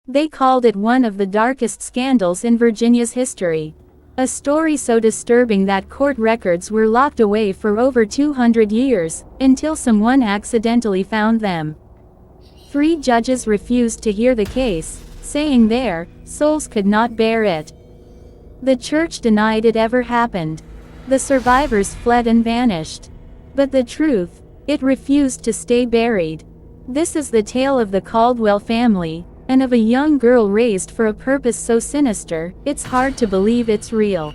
They called it one of the darkest scandals in Virginia's history. A story so disturbing that court records were locked away for over 200 years, until someone accidentally found them. 3 judges refused to hear the case, saying their souls could not bear it. The church denied it ever happened. The survivors fled and vanished. But the truth, it refused to stay buried. This is the tale of the Caldwell family, and of a young girl raised for a purpose so sinister, it's hard to believe it's real.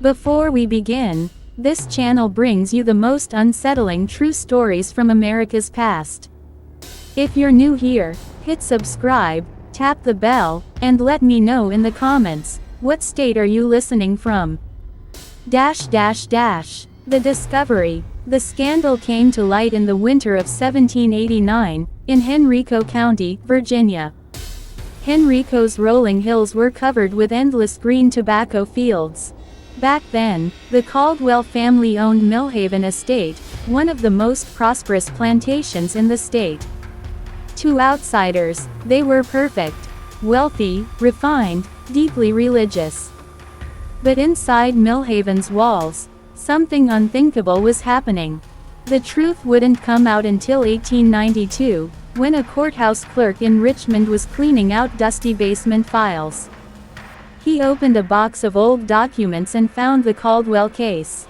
Before we begin, this channel brings you the most unsettling true stories from America's past. If you're new here, hit subscribe, tap the bell, and let me know in the comments, what state are you listening from? The discovery. The scandal came to light in the winter of 1789, in Henrico County, Virginia. Henrico's rolling hills were covered with endless green tobacco fields. Back then, the Caldwell family owned Millhaven Estate, one of the most prosperous plantations in the state. To outsiders, they were perfect, wealthy, refined, deeply religious. But inside Millhaven's walls, something unthinkable was happening. The truth wouldn't come out until 1892, when a courthouse clerk in Richmond was cleaning out dusty basement files. He opened a box of old documents and found the Caldwell case.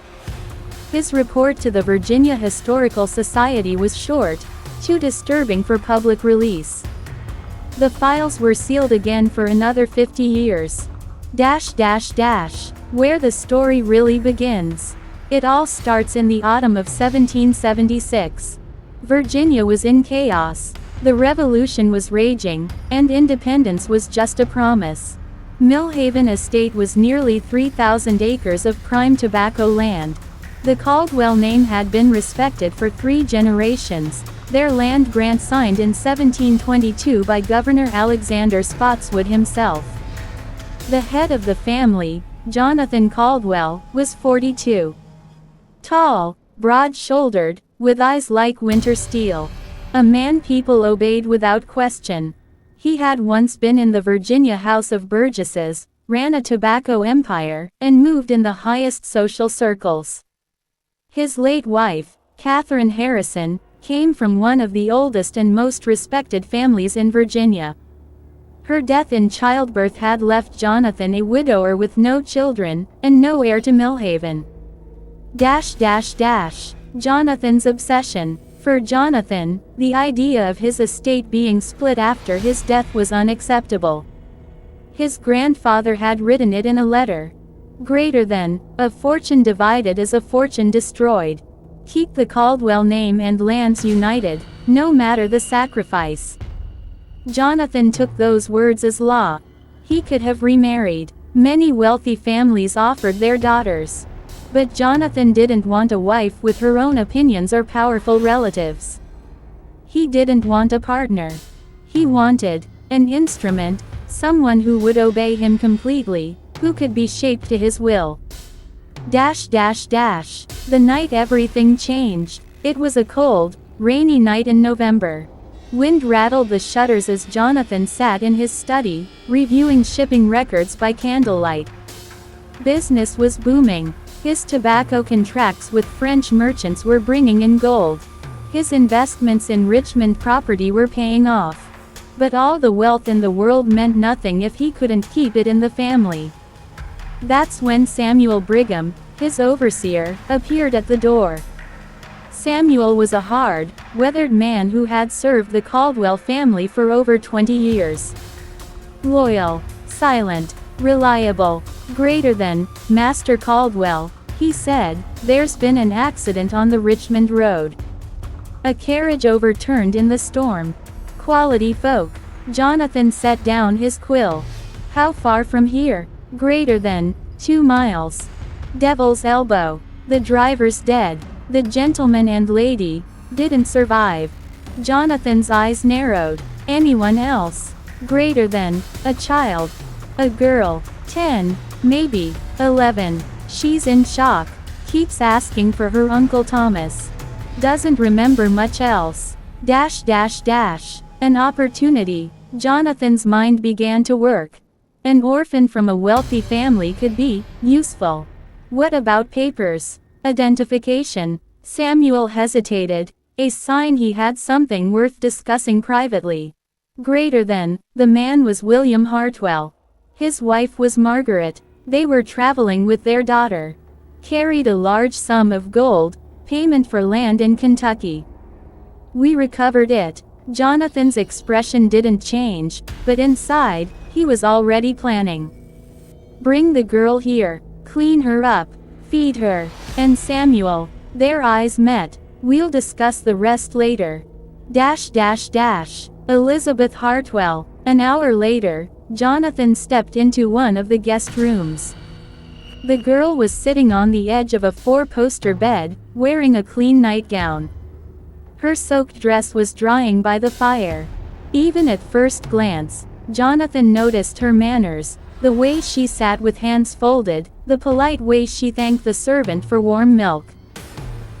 His report to the Virginia Historical Society was short, too disturbing for public release. The files were sealed again for another 50 years. Where the story really begins. It all starts in the autumn of 1776. Virginia was in chaos. The revolution was raging, and independence was just a promise. Millhaven Estate was nearly 3,000 acres of prime tobacco land. The Caldwell name had been respected for 3 generations, their land grant signed in 1722 by Governor Alexander Spotswood himself. The head of the family, Jonathan Caldwell, was 42. Tall, broad-shouldered, with eyes like winter steel. A man people obeyed without question. He had once been in the Virginia House of Burgesses, ran a tobacco empire, and moved in the highest social circles. His late wife, Catherine Harrison, came from one of the oldest and most respected families in Virginia. Her death in childbirth had left Jonathan a widower with no children, and no heir to Millhaven. Jonathan's obsession. For Jonathan, the idea of his estate being split after his death was unacceptable. His grandfather had written it in a letter. Greater than, a fortune divided is a fortune destroyed. Keep the Caldwell name and lands united, no matter the sacrifice. Jonathan took those words as law. He could have remarried. Many wealthy families offered their daughters. But Jonathan didn't want a wife with her own opinions or powerful relatives. He didn't want a partner. He wanted an instrument, someone who would obey him completely, who could be shaped to his will. The night everything changed. It was a cold, rainy night in November. Wind rattled the shutters as Jonathan sat in his study, reviewing shipping records by candlelight. Business was booming. His tobacco contracts with French merchants were bringing in gold. His investments in Richmond property were paying off. But all the wealth in the world meant nothing if he couldn't keep it in the family. That's when Samuel Brigham, his overseer, appeared at the door. Samuel was a hard, weathered man who had served the Caldwell family for over 20 years. Loyal, silent, reliable, greater than, Master Caldwell, he said, there's been an accident on the Richmond Road. A carriage overturned in the storm. Quality folk. Jonathan set down his quill. How far from here? Greater than, 2 miles. Devil's Elbow. The driver's dead. The gentleman and lady didn't survive. Jonathan's eyes narrowed. Anyone else? Greater than, a child. A girl. 10, maybe, 11. She's in shock. Keeps asking for her Uncle Thomas. Doesn't remember much else. An opportunity. Jonathan's mind began to work. An orphan from a wealthy family could be useful. What about papers? Identification? Samuel hesitated, a sign he had something worth discussing privately. Greater than, the man was William Hartwell. His wife was Margaret. They were traveling with their daughter. Carried a large sum of gold, payment for land in Kentucky. We recovered it. Jonathan's expression didn't change, but inside, he was already planning. Bring the girl here, clean her up, feed her, and Samuel. Their eyes met. We'll discuss the rest later. Elizabeth Hartwell. An hour later, Jonathan stepped into one of the guest rooms. The girl was sitting on the edge of a four-poster bed, wearing a clean nightgown. Her soaked dress was drying by the fire. Even at first glance, Jonathan noticed her manners, the way she sat with hands folded, the polite way she thanked the servant for warm milk.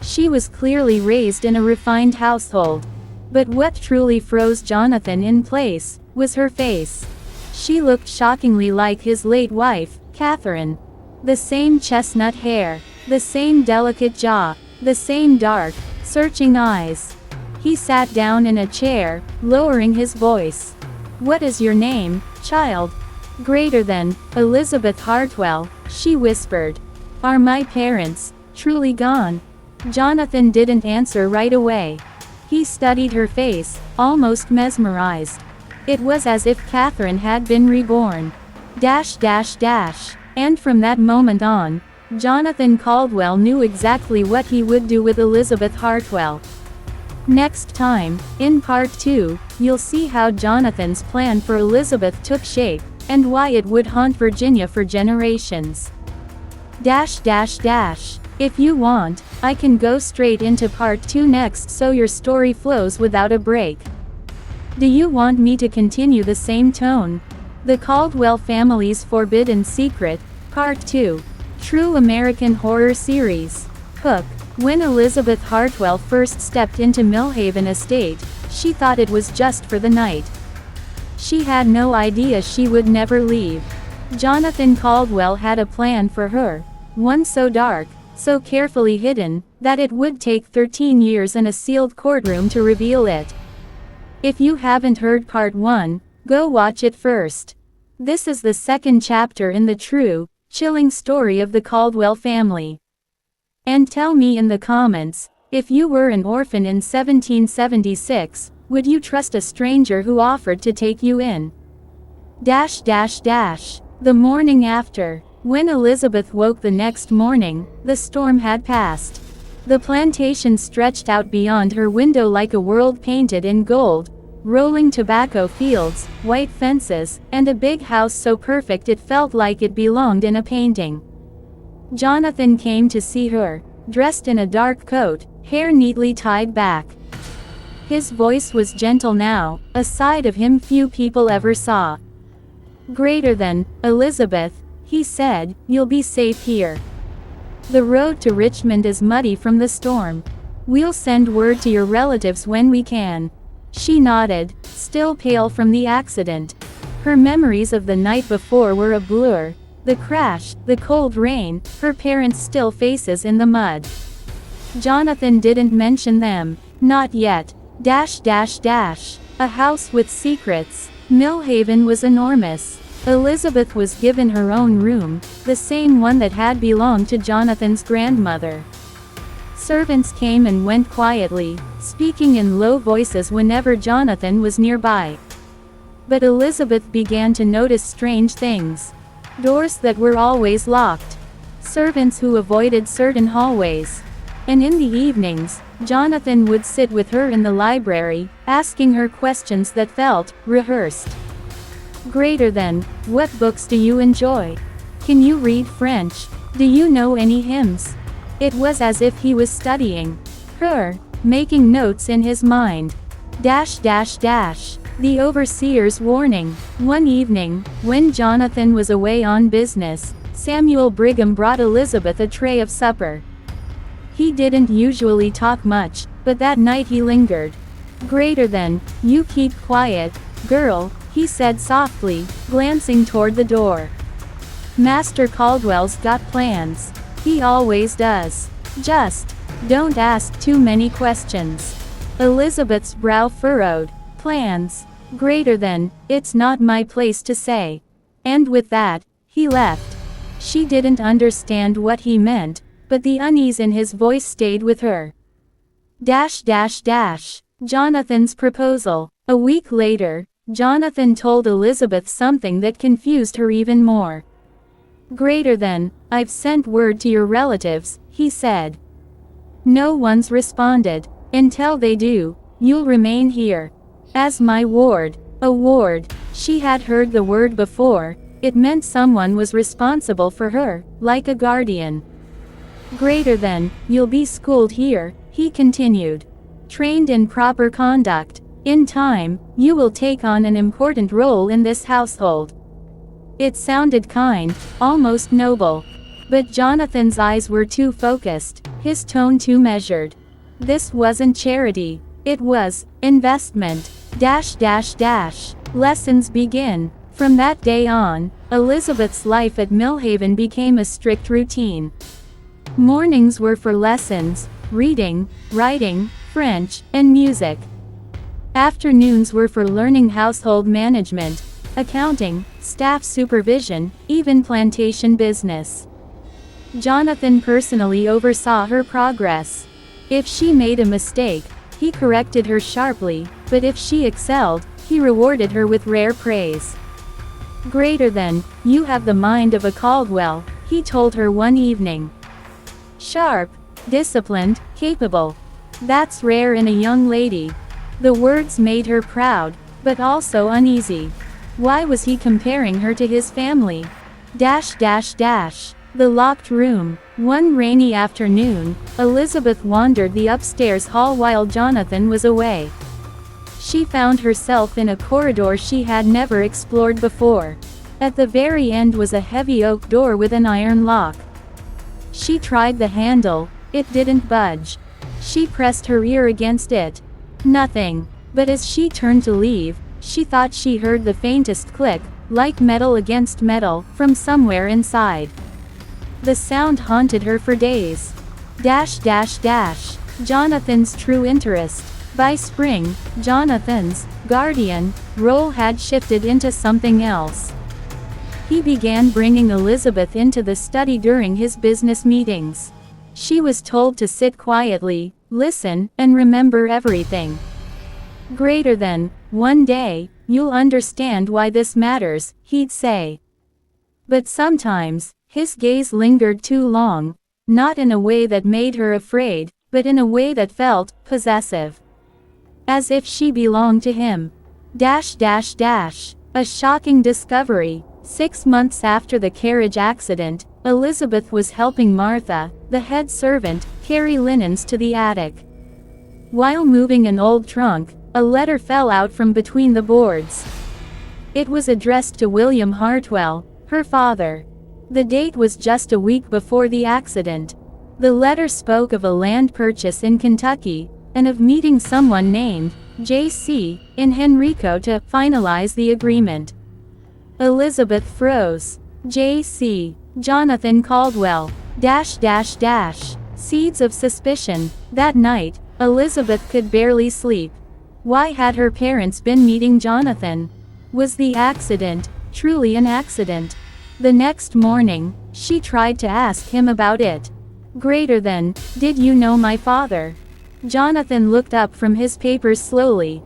She was clearly raised in a refined household. But what truly froze Jonathan in place was her face. She looked shockingly like his late wife, Catherine. The same chestnut hair, the same delicate jaw, the same dark, searching eyes. He sat down in a chair, lowering his voice. What is your name, child? Greater than, Elizabeth Hartwell, she whispered. Are my parents truly gone? Jonathan didn't answer right away. He studied her face, almost mesmerized. It was as if Catherine had been reborn. And from that moment on, Jonathan Caldwell knew exactly what he would do with Elizabeth Hartwell. Next time, in part 2, you'll see how Jonathan's plan for Elizabeth took shape, and why it would haunt Virginia for generations. If you want, I can go straight into part 2 next so your story flows without a break. Do you want me to continue the same tone? The Caldwell Family's Forbidden Secret, Part 2. True American Horror Series. Hook. When Elizabeth Hartwell first stepped into Millhaven Estate, she thought it was just for the night. She had no idea she would never leave. Jonathan Caldwell had a plan for her, one so dark, so carefully hidden, that it would take 13 years and a sealed courtroom to reveal it. If you haven't heard part 1, go watch it first. This is the second chapter in the true, chilling story of the Caldwell family. And tell me in the comments, if you were an orphan in 1776, would you trust a stranger who offered to take you in? The morning after. When Elizabeth woke the next morning, the storm had passed. The plantation stretched out beyond her window like a world painted in gold, rolling tobacco fields, white fences, and a big house so perfect it felt like it belonged in a painting. Jonathan came to see her, dressed in a dark coat, hair neatly tied back. His voice was gentle now, a side of him few people ever saw. Greater than, Elizabeth, he said, you'll be safe here. The road to Richmond is muddy from the storm. We'll send word to your relatives when we can. She nodded, still pale from the accident. Her memories of the night before were a blur. The crash, the cold rain, her parents' still faces in the mud. Jonathan didn't mention them. Not yet. A house with secrets. Millhaven was enormous. Elizabeth was given her own room, the same one that had belonged to Jonathan's grandmother. Servants came and went quietly, speaking in low voices whenever Jonathan was nearby. But Elizabeth began to notice strange things. Doors that were always locked. Servants who avoided certain hallways. And in the evenings, Jonathan would sit with her in the library, asking her questions that felt rehearsed. Greater than, what books do you enjoy? Can you read French? Do you know any hymns? It was as if he was studying her, making notes in his mind. The overseer's warning. One evening, when Jonathan was away on business, Samuel Brigham brought Elizabeth a tray of supper. He didn't usually talk much, but that night he lingered. Greater than, you keep quiet, girl, he said softly, glancing toward the door. Master Caldwell's got plans. He always does. Just don't ask too many questions. Elizabeth's brow furrowed. Plans? Greater than, it's not my place to say. And with that, he left. She didn't understand what he meant, but the unease in his voice stayed with her. Jonathan's proposal. A week later, Jonathan told Elizabeth something that confused her even more. Greater than, I've sent word to your relatives, he said. No one's responded. Until they do, you'll remain here. As my ward. A ward. She had heard the word before. It meant someone was responsible for her, like a guardian. Greater than, you'll be schooled here, he continued. Trained in proper conduct. In time, you will take on an important role in this household. It sounded kind, almost noble. But Jonathan's eyes were too focused, his tone too measured. This wasn't charity. It was investment. Lessons begin. From that day on, Elizabeth's life at Millhaven became a strict routine. Mornings were for lessons, reading, writing, French, and music. Afternoons were for learning household management, accounting, staff supervision, even plantation business. Jonathan personally oversaw her progress. If she made a mistake, he corrected her sharply, but if she excelled, he rewarded her with rare praise. Greater than, you have the mind of a Caldwell, he told her one evening. Sharp, disciplined, capable. That's rare in a young lady. The words made her proud, but also uneasy. Why was he comparing her to his family? The locked room. One rainy afternoon, Elizabeth wandered the upstairs hall while Jonathan was away. She found herself in a corridor she had never explored before. At the very end was a heavy oak door with an iron lock. She tried the handle, it didn't budge. She pressed her ear against it. Nothing. But as she turned to leave, she thought she heard the faintest click, like metal against metal, from somewhere inside. The sound haunted her for days. Jonathan's true interest. By spring, Jonathan's guardian role had shifted into something else. He began bringing Elizabeth into the study during his business meetings. She was told to sit quietly, listen, and remember everything. Greater than, one day, you'll understand why this matters, he'd say. But sometimes, his gaze lingered too long, not in a way that made her afraid, but in a way that felt possessive. As if she belonged to him. A shocking discovery. 6 months after the carriage accident, Elizabeth was helping Martha, the head servant, carry linens to the attic. While moving an old trunk, a letter fell out from between the boards. It was addressed to William Hartwell, her father. The date was just a week before the accident. The letter spoke of a land purchase in Kentucky, and of meeting someone named J.C. in Henrico to finalize the agreement. Elizabeth froze. J.C. Jonathan Caldwell. Seeds of suspicion. That night, Elizabeth could barely sleep. Why had her parents been meeting Jonathan? Was the accident truly an accident? The next morning, she tried to ask him about it. Greater than, did you know my father? Jonathan looked up from his papers slowly.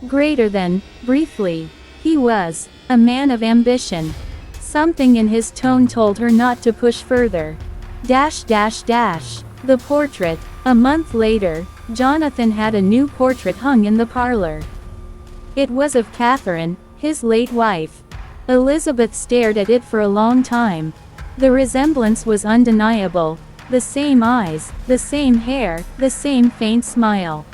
Greater than, briefly. He was a man of ambition. Something in his tone told her not to push further. The portrait. A month later, Jonathan had a new portrait hung in the parlor. It was of Catherine, his late wife. Elizabeth stared at it for a long time. The resemblance was undeniable. The same eyes, the same hair, the same faint smile.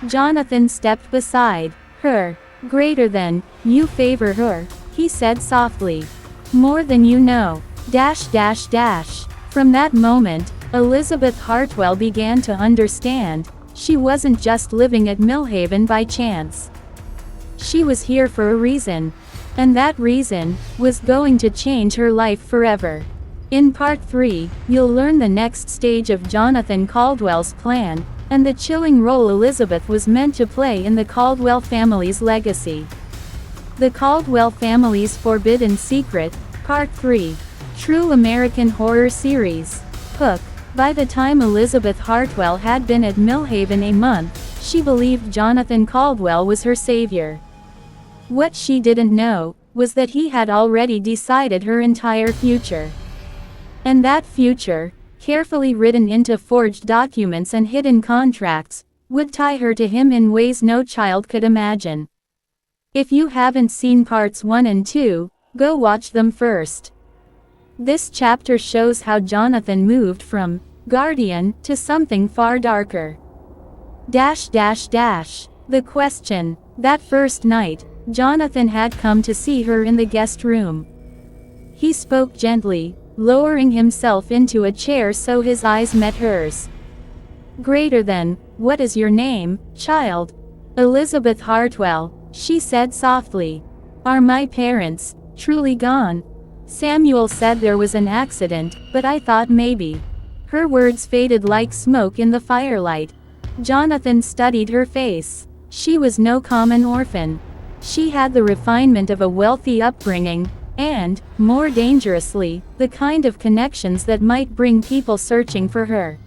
Jonathan stepped beside her. Greater than, you favor her, he said softly. More than you know. From that moment, Elizabeth Hartwell began to understand. She wasn't just living at Millhaven by chance. She was here for a reason. And that reason was going to change her life forever. In Part 3, you'll learn the next stage of Jonathan Caldwell's plan, and the chilling role Elizabeth was meant to play in the Caldwell family's legacy. The Caldwell Family's Forbidden Secret, Part 3. True American Horror Series. Hook. By the time Elizabeth Hartwell had been at Millhaven a month, she believed Jonathan Caldwell was her savior. What she didn't know was that he had already decided her entire future. And that future, carefully written into forged documents and hidden contracts, would tie her to him in ways no child could imagine. If you haven't seen parts 1 and 2, go watch them first. This chapter shows how Jonathan moved from guardian to something far darker. The question. That first night, Jonathan had come to see her in the guest room. He spoke gently, lowering himself into a chair so his eyes met hers. Greater than, "What is your name, child?" "Elizabeth Hartwell," she said softly. "Are my parents truly gone?" "Samuel said there was an accident, but I thought maybe." Her words faded like smoke in the firelight. Jonathan studied her face. She was no common orphan. She had the refinement of a wealthy upbringing, and, more dangerously, the kind of connections that might bring people searching for her.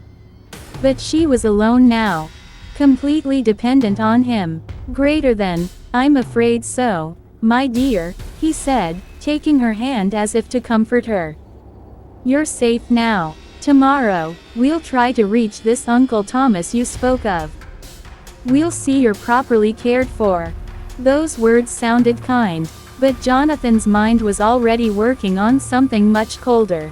But she was alone now. Completely dependent on him. "Greater than, I'm afraid so, my dear," he said, taking her hand as if to comfort her. "You're safe now. Tomorrow, we'll try to reach this Uncle Thomas you spoke of. We'll see you're properly cared for." Those words sounded kind, but Jonathan's mind was already working on something much colder.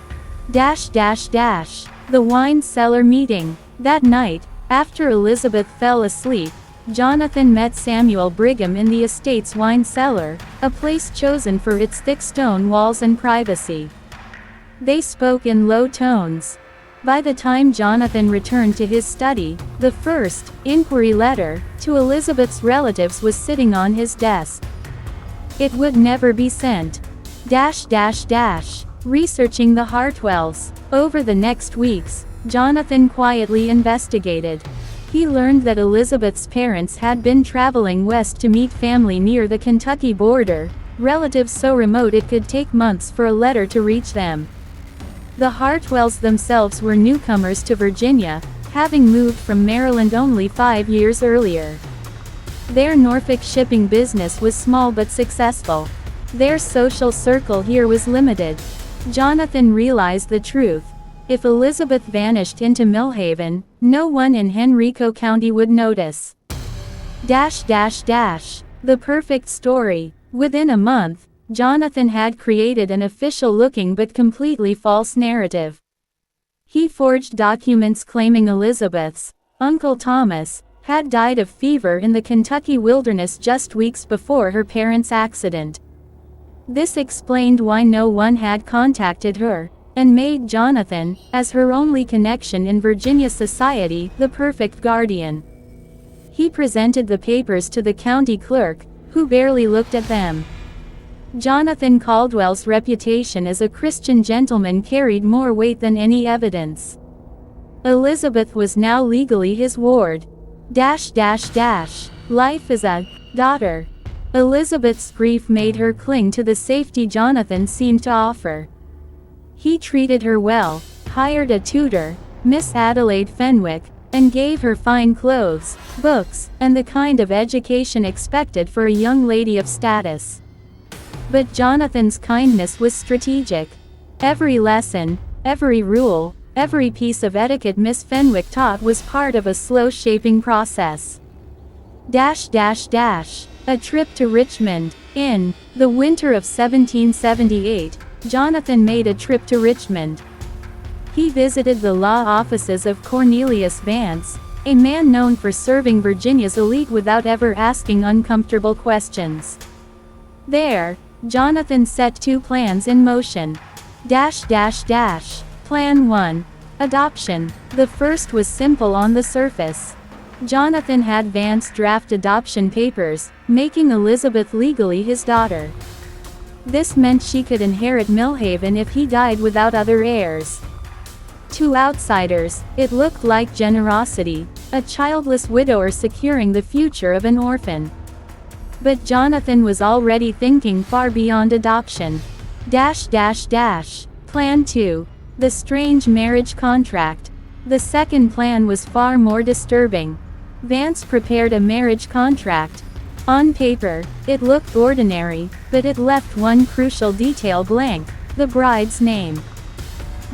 The wine cellar meeting. That night, after Elizabeth fell asleep, Jonathan met Samuel Brigham in the estate's wine cellar, a place chosen for its thick stone walls and privacy. They spoke in low tones. By the time Jonathan returned to his study, the first inquiry letter to Elizabeth's relatives was sitting on his desk. It would never be sent. Researching the Hartwells. Over the next weeks, Jonathan quietly investigated. He learned that Elizabeth's parents had been traveling west to meet family near the Kentucky border, relatives so remote it could take months for a letter to reach them. The Hartwells themselves were newcomers to Virginia, having moved from Maryland only 5 years earlier. Their Norfolk shipping business was small but successful. Their social circle here was limited. Jonathan realized the truth. If Elizabeth vanished into Millhaven, no one in Henrico County would notice. The perfect story. Within a month, Jonathan had created an official-looking but completely false narrative. He forged documents claiming Elizabeth's Uncle Thomas had died of fever in the Kentucky wilderness just weeks before her parents' accident. This explained why no one had contacted her, and made Jonathan, as her only connection in Virginia society, the perfect guardian. He presented the papers to the county clerk, who barely looked at them. Jonathan Caldwell's reputation as a Christian gentleman carried more weight than any evidence. Elizabeth was now legally his ward. Life as a daughter. Elizabeth's grief made her cling to the safety Jonathan seemed to offer. He treated her well, hired a tutor, Miss Adelaide Fenwick, and gave her fine clothes, books, and the kind of education expected for a young lady of status. But Jonathan's kindness was strategic. Every lesson, every rule, every piece of etiquette Miss Fenwick taught was part of a slow shaping process. A trip to Richmond. In the winter of 1778, Jonathan made a trip to Richmond. He visited the law offices of Cornelius Vance, a man known for serving Virginia's elite without ever asking uncomfortable questions. There, Jonathan set 2 plans in motion. Plan 1. Adoption. The first was simple on the surface. Jonathan had Vance draft adoption papers, making Elizabeth legally his daughter. This meant she could inherit Millhaven if he died without other heirs. To outsiders, it looked like generosity, a childless widower securing the future of an orphan. But Jonathan was already thinking far beyond adoption. Plan 2. The strange marriage contract. The second plan was far more disturbing. Vance prepared a marriage contract. On paper, it looked ordinary, but it left one crucial detail blank: the bride's name.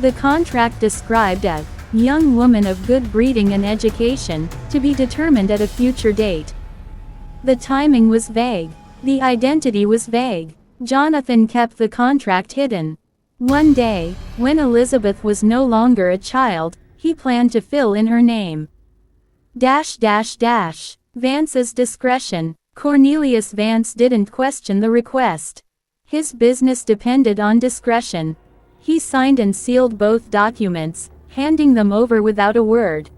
The contract described a young woman of good breeding and education, to be determined at a future date. The timing was vague. The identity was vague. Jonathan kept the contract hidden. One day, when Elizabeth was no longer a child, he planned to fill in her name. Vance's discretion. Cornelius Vance didn't question the request. His business depended on discretion. He signed and sealed both documents, handing them over without a word.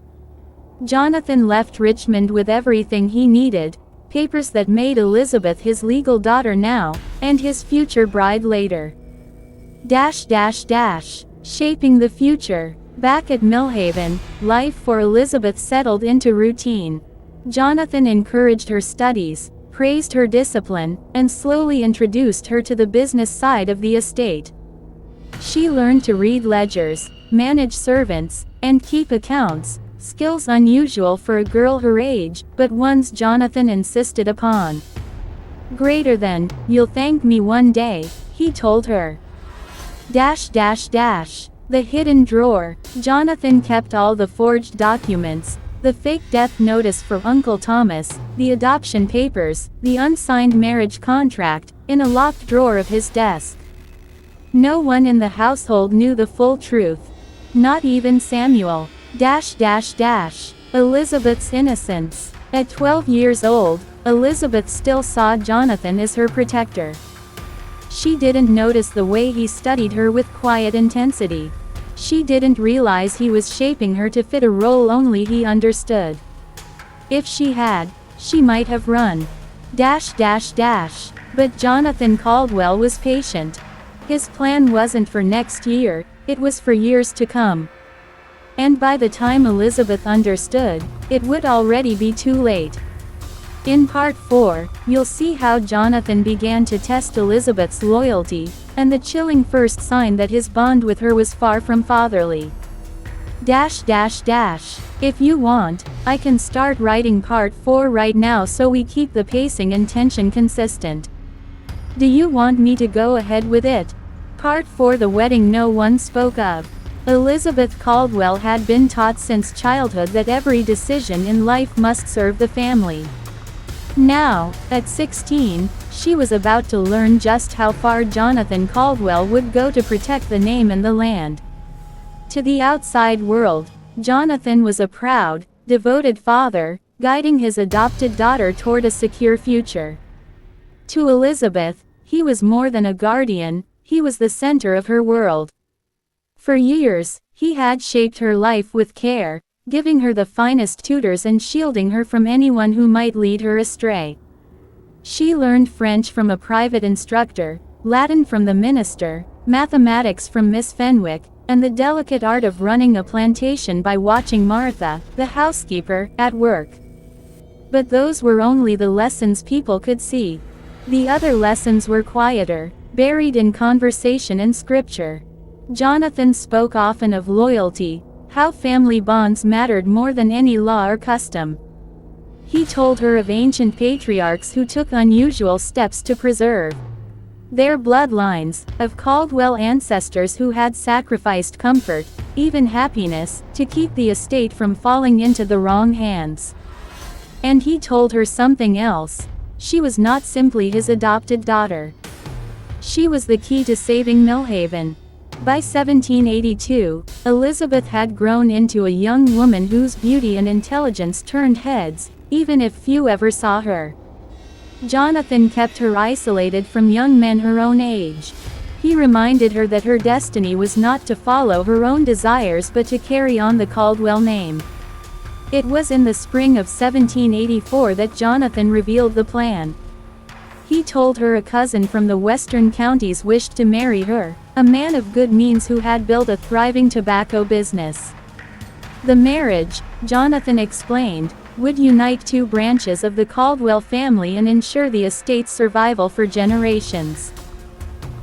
Jonathan left Richmond with everything he needed: papers that made Elizabeth his legal daughter now, and his future bride later. Shaping the future. Back at Millhaven, life for Elizabeth settled into routine. Jonathan encouraged her studies, praised her discipline, and slowly introduced her to the business side of the estate. She learned to read ledgers, manage servants, and keep accounts, skills unusual for a girl her age, but ones Jonathan insisted upon. Greater than, "You'll thank me one day," he told her. The hidden drawer. Jonathan kept all the forged documents, the fake death notice for Uncle Thomas, the adoption papers, the unsigned marriage contract, in a locked drawer of his desk. No one in the household knew the full truth. Not even Samuel. Elizabeth's innocence. At 12 years old, Elizabeth still saw Jonathan as her protector. She didn't notice the way he studied her with quiet intensity. She didn't realize he was shaping her to fit a role only he understood. If she had, she might have run. But Jonathan Caldwell was patient. His plan wasn't for next year, it was for years to come. And by the time Elizabeth understood, it would already be too late. In Part 4, you'll see how Jonathan began to test Elizabeth's loyalty, and the chilling first sign that his bond with her was far from fatherly. If you want, I can start writing Part 4 right now so we keep the pacing and tension consistent. Do you want me to go ahead with it? Part 4. The wedding no one spoke of. Elizabeth Caldwell had been taught since childhood that every decision in life must serve the family. Now, at 16, she was about to learn just how far Jonathan Caldwell would go to protect the name and the land. To the outside world, Jonathan was a proud, devoted father, guiding his adopted daughter toward a secure future. To Elizabeth, he was more than a guardian, he was the center of her world. For years, he had shaped her life with care, giving her the finest tutors and shielding her from anyone who might lead her astray. She learned French from a private instructor, Latin from the minister, mathematics from Miss Fenwick, and the delicate art of running a plantation by watching Martha, the housekeeper, at work. But those were only the lessons people could see. The other lessons were quieter, buried in conversation and scripture. Jonathan spoke often of loyalty, how family bonds mattered more than any law or custom. He told her of ancient patriarchs who took unusual steps to preserve their bloodlines, of Caldwell ancestors who had sacrificed comfort, even happiness, to keep the estate from falling into the wrong hands. And he told her something else: she was not simply his adopted daughter. She was the key to saving Millhaven. By 1782, Elizabeth had grown into a young woman whose beauty and intelligence turned heads, even if few ever saw her. Jonathan kept her isolated from young men her own age. He reminded her that her destiny was not to follow her own desires but to carry on the Caldwell name. It was in the spring of 1784 that Jonathan revealed the plan. He told her a cousin from the western counties wished to marry her, a man of good means who had built a thriving tobacco business. The marriage, Jonathan explained, would unite two branches of the Caldwell family and ensure the estate's survival for generations.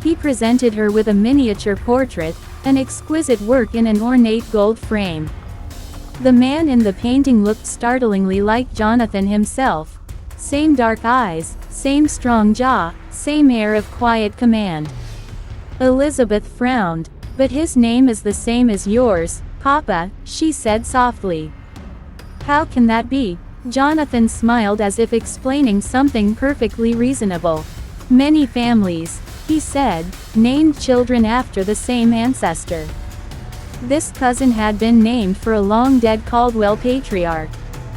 He presented her with a miniature portrait, an exquisite work in an ornate gold frame. The man in the painting looked startlingly like Jonathan himself. Same dark eyes, same strong jaw, same air of quiet command. Elizabeth frowned. "But his name is the same as yours, Papa," she said softly. "How can that be?" Jonathan smiled as if explaining something perfectly reasonable. "Many families," he said, "named children after the same ancestor. This cousin had been named for a long-dead Caldwell patriarch.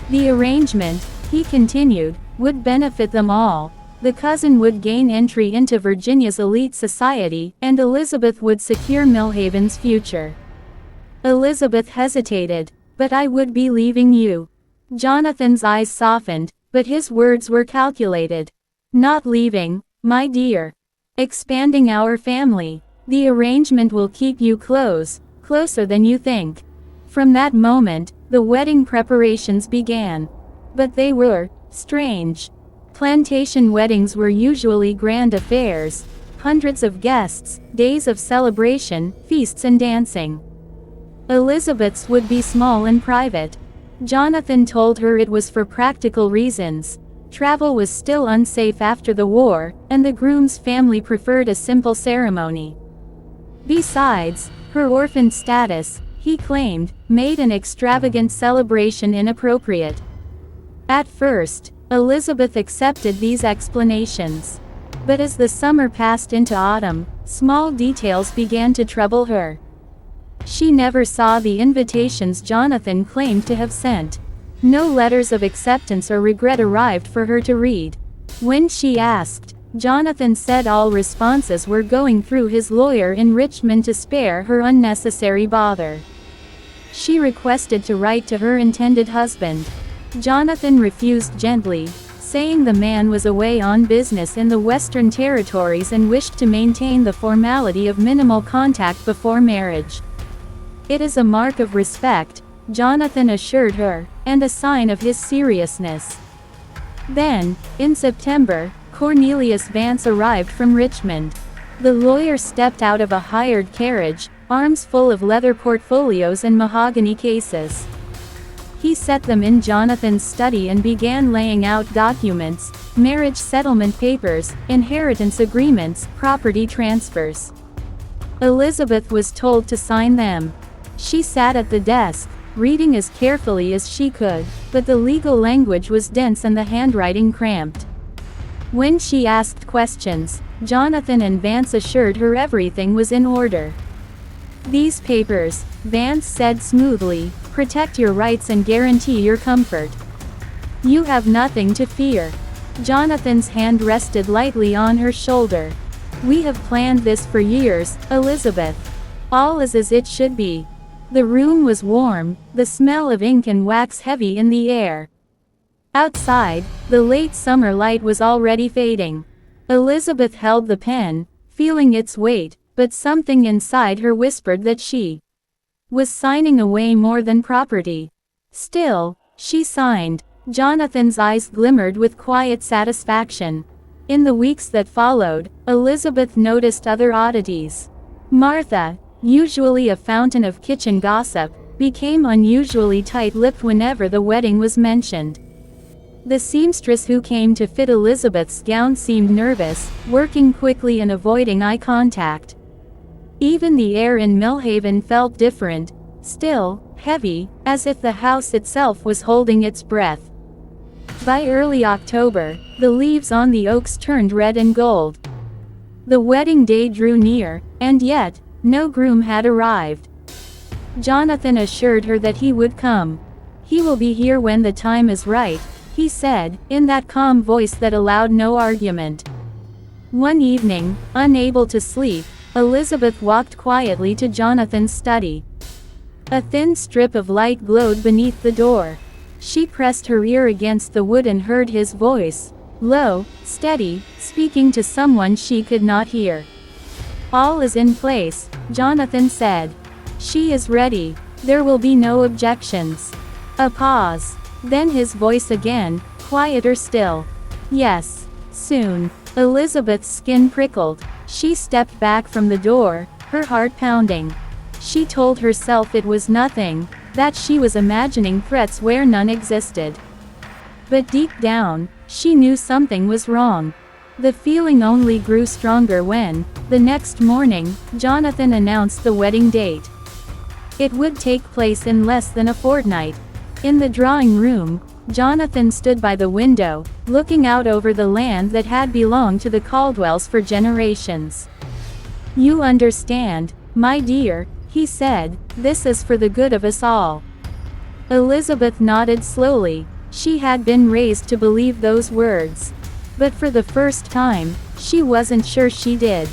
The arrangement," he continued, "would benefit them all. The cousin would gain entry into Virginia's elite society, and Elizabeth would secure Millhaven's future." Elizabeth hesitated. "But I would be leaving you." Jonathan's eyes softened, but his words were calculated. "Not leaving, my dear. Expanding our family. The arrangement will keep you closer than you think." From that moment, the wedding preparations began. But they were strange. Plantation weddings were usually grand affairs. Hundreds of guests, days of celebration, feasts and dancing. Elizabeth's would be small and private. Jonathan told her it was for practical reasons. Travel was still unsafe after the war, and the groom's family preferred a simple ceremony. Besides, her orphan status, he claimed, made an extravagant celebration inappropriate. At first, Elizabeth accepted these explanations. But as the summer passed into autumn, small details began to trouble her. She never saw the invitations Jonathan claimed to have sent. No letters of acceptance or regret arrived for her to read. When she asked, Jonathan said all responses were going through his lawyer in Richmond to spare her unnecessary bother. She requested to write to her intended husband. Jonathan refused gently, saying the man was away on business in the Western Territories and wished to maintain the formality of minimal contact before marriage. "It is a mark of respect," Jonathan assured her, "and a sign of his seriousness." Then, in September, Cornelius Vance arrived from Richmond. The lawyer stepped out of a hired carriage, arms full of leather portfolios and mahogany cases. He set them in Jonathan's study and began laying out documents, marriage settlement papers, inheritance agreements, property transfers. Elizabeth was told to sign them. She sat at the desk, reading as carefully as she could, but the legal language was dense and the handwriting cramped. When she asked questions, Jonathan and Vance assured her everything was in order. "These papers," Vance said smoothly, "protect your rights and guarantee your comfort. You have nothing to fear." Jonathan's hand rested lightly on her shoulder. "We have planned this for years, Elizabeth. All is as it should be." The room was warm, the smell of ink and wax heavy in the air. Outside, the late summer light was already fading. Elizabeth held the pen, feeling its weight, but something inside her whispered that she was signing away more than property. Still, she signed. Jonathan's eyes glimmered with quiet satisfaction. In the weeks that followed, Elizabeth noticed other oddities. Martha, usually a fountain of kitchen gossip, became unusually tight-lipped whenever the wedding was mentioned. The seamstress who came to fit Elizabeth's gown seemed nervous, working quickly and avoiding eye contact. Even the air in Millhaven felt different, still, heavy, as if the house itself was holding its breath. By early October, the leaves on the oaks turned red and gold. The wedding day drew near, and yet, no groom had arrived. Jonathan assured her that he would come. "He will be here when the time is right," he said, in that calm voice that allowed no argument. One evening, unable to sleep, Elizabeth walked quietly to Jonathan's study. A thin strip of light glowed beneath the door. She pressed her ear against the wood and heard his voice, low, steady, speaking to someone she could not hear. "All is in place," Jonathan said. "She is ready. There will be no objections." A pause. Then his voice again, quieter still. "Yes. Soon." Elizabeth's skin prickled. She stepped back from the door, her heart pounding. She told herself it was nothing, that she was imagining threats where none existed. But deep down, she knew something was wrong. The feeling only grew stronger when, the next morning, Jonathan announced the wedding date. It would take place in less than a fortnight. In the drawing room, Jonathan stood by the window, looking out over the land that had belonged to the Caldwells for generations. "You understand, my dear," he said, "this is for the good of us all." Elizabeth nodded slowly. She had been raised to believe those words. But for the first time, she wasn't sure she did.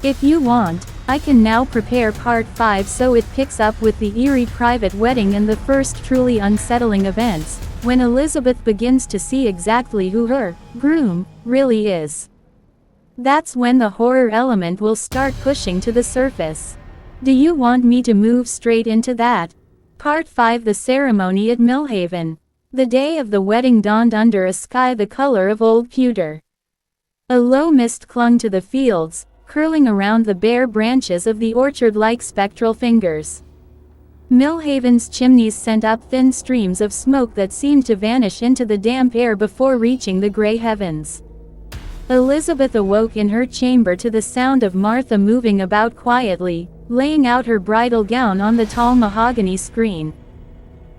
If you want, I can now prepare part 5 so it picks up with the eerie private wedding and the first truly unsettling events, when Elizabeth begins to see exactly who her groom really is. That's when the horror element will start pushing to the surface. Do you want me to move straight into that? Part 5. The ceremony at Millhaven. The day of the wedding dawned under a sky the color of old pewter. A low mist clung to the fields, curling around the bare branches of the orchard like spectral fingers. Millhaven's chimneys sent up thin streams of smoke that seemed to vanish into the damp air before reaching the gray heavens. Elizabeth awoke in her chamber to the sound of Martha moving about quietly, laying out her bridal gown on the tall mahogany screen.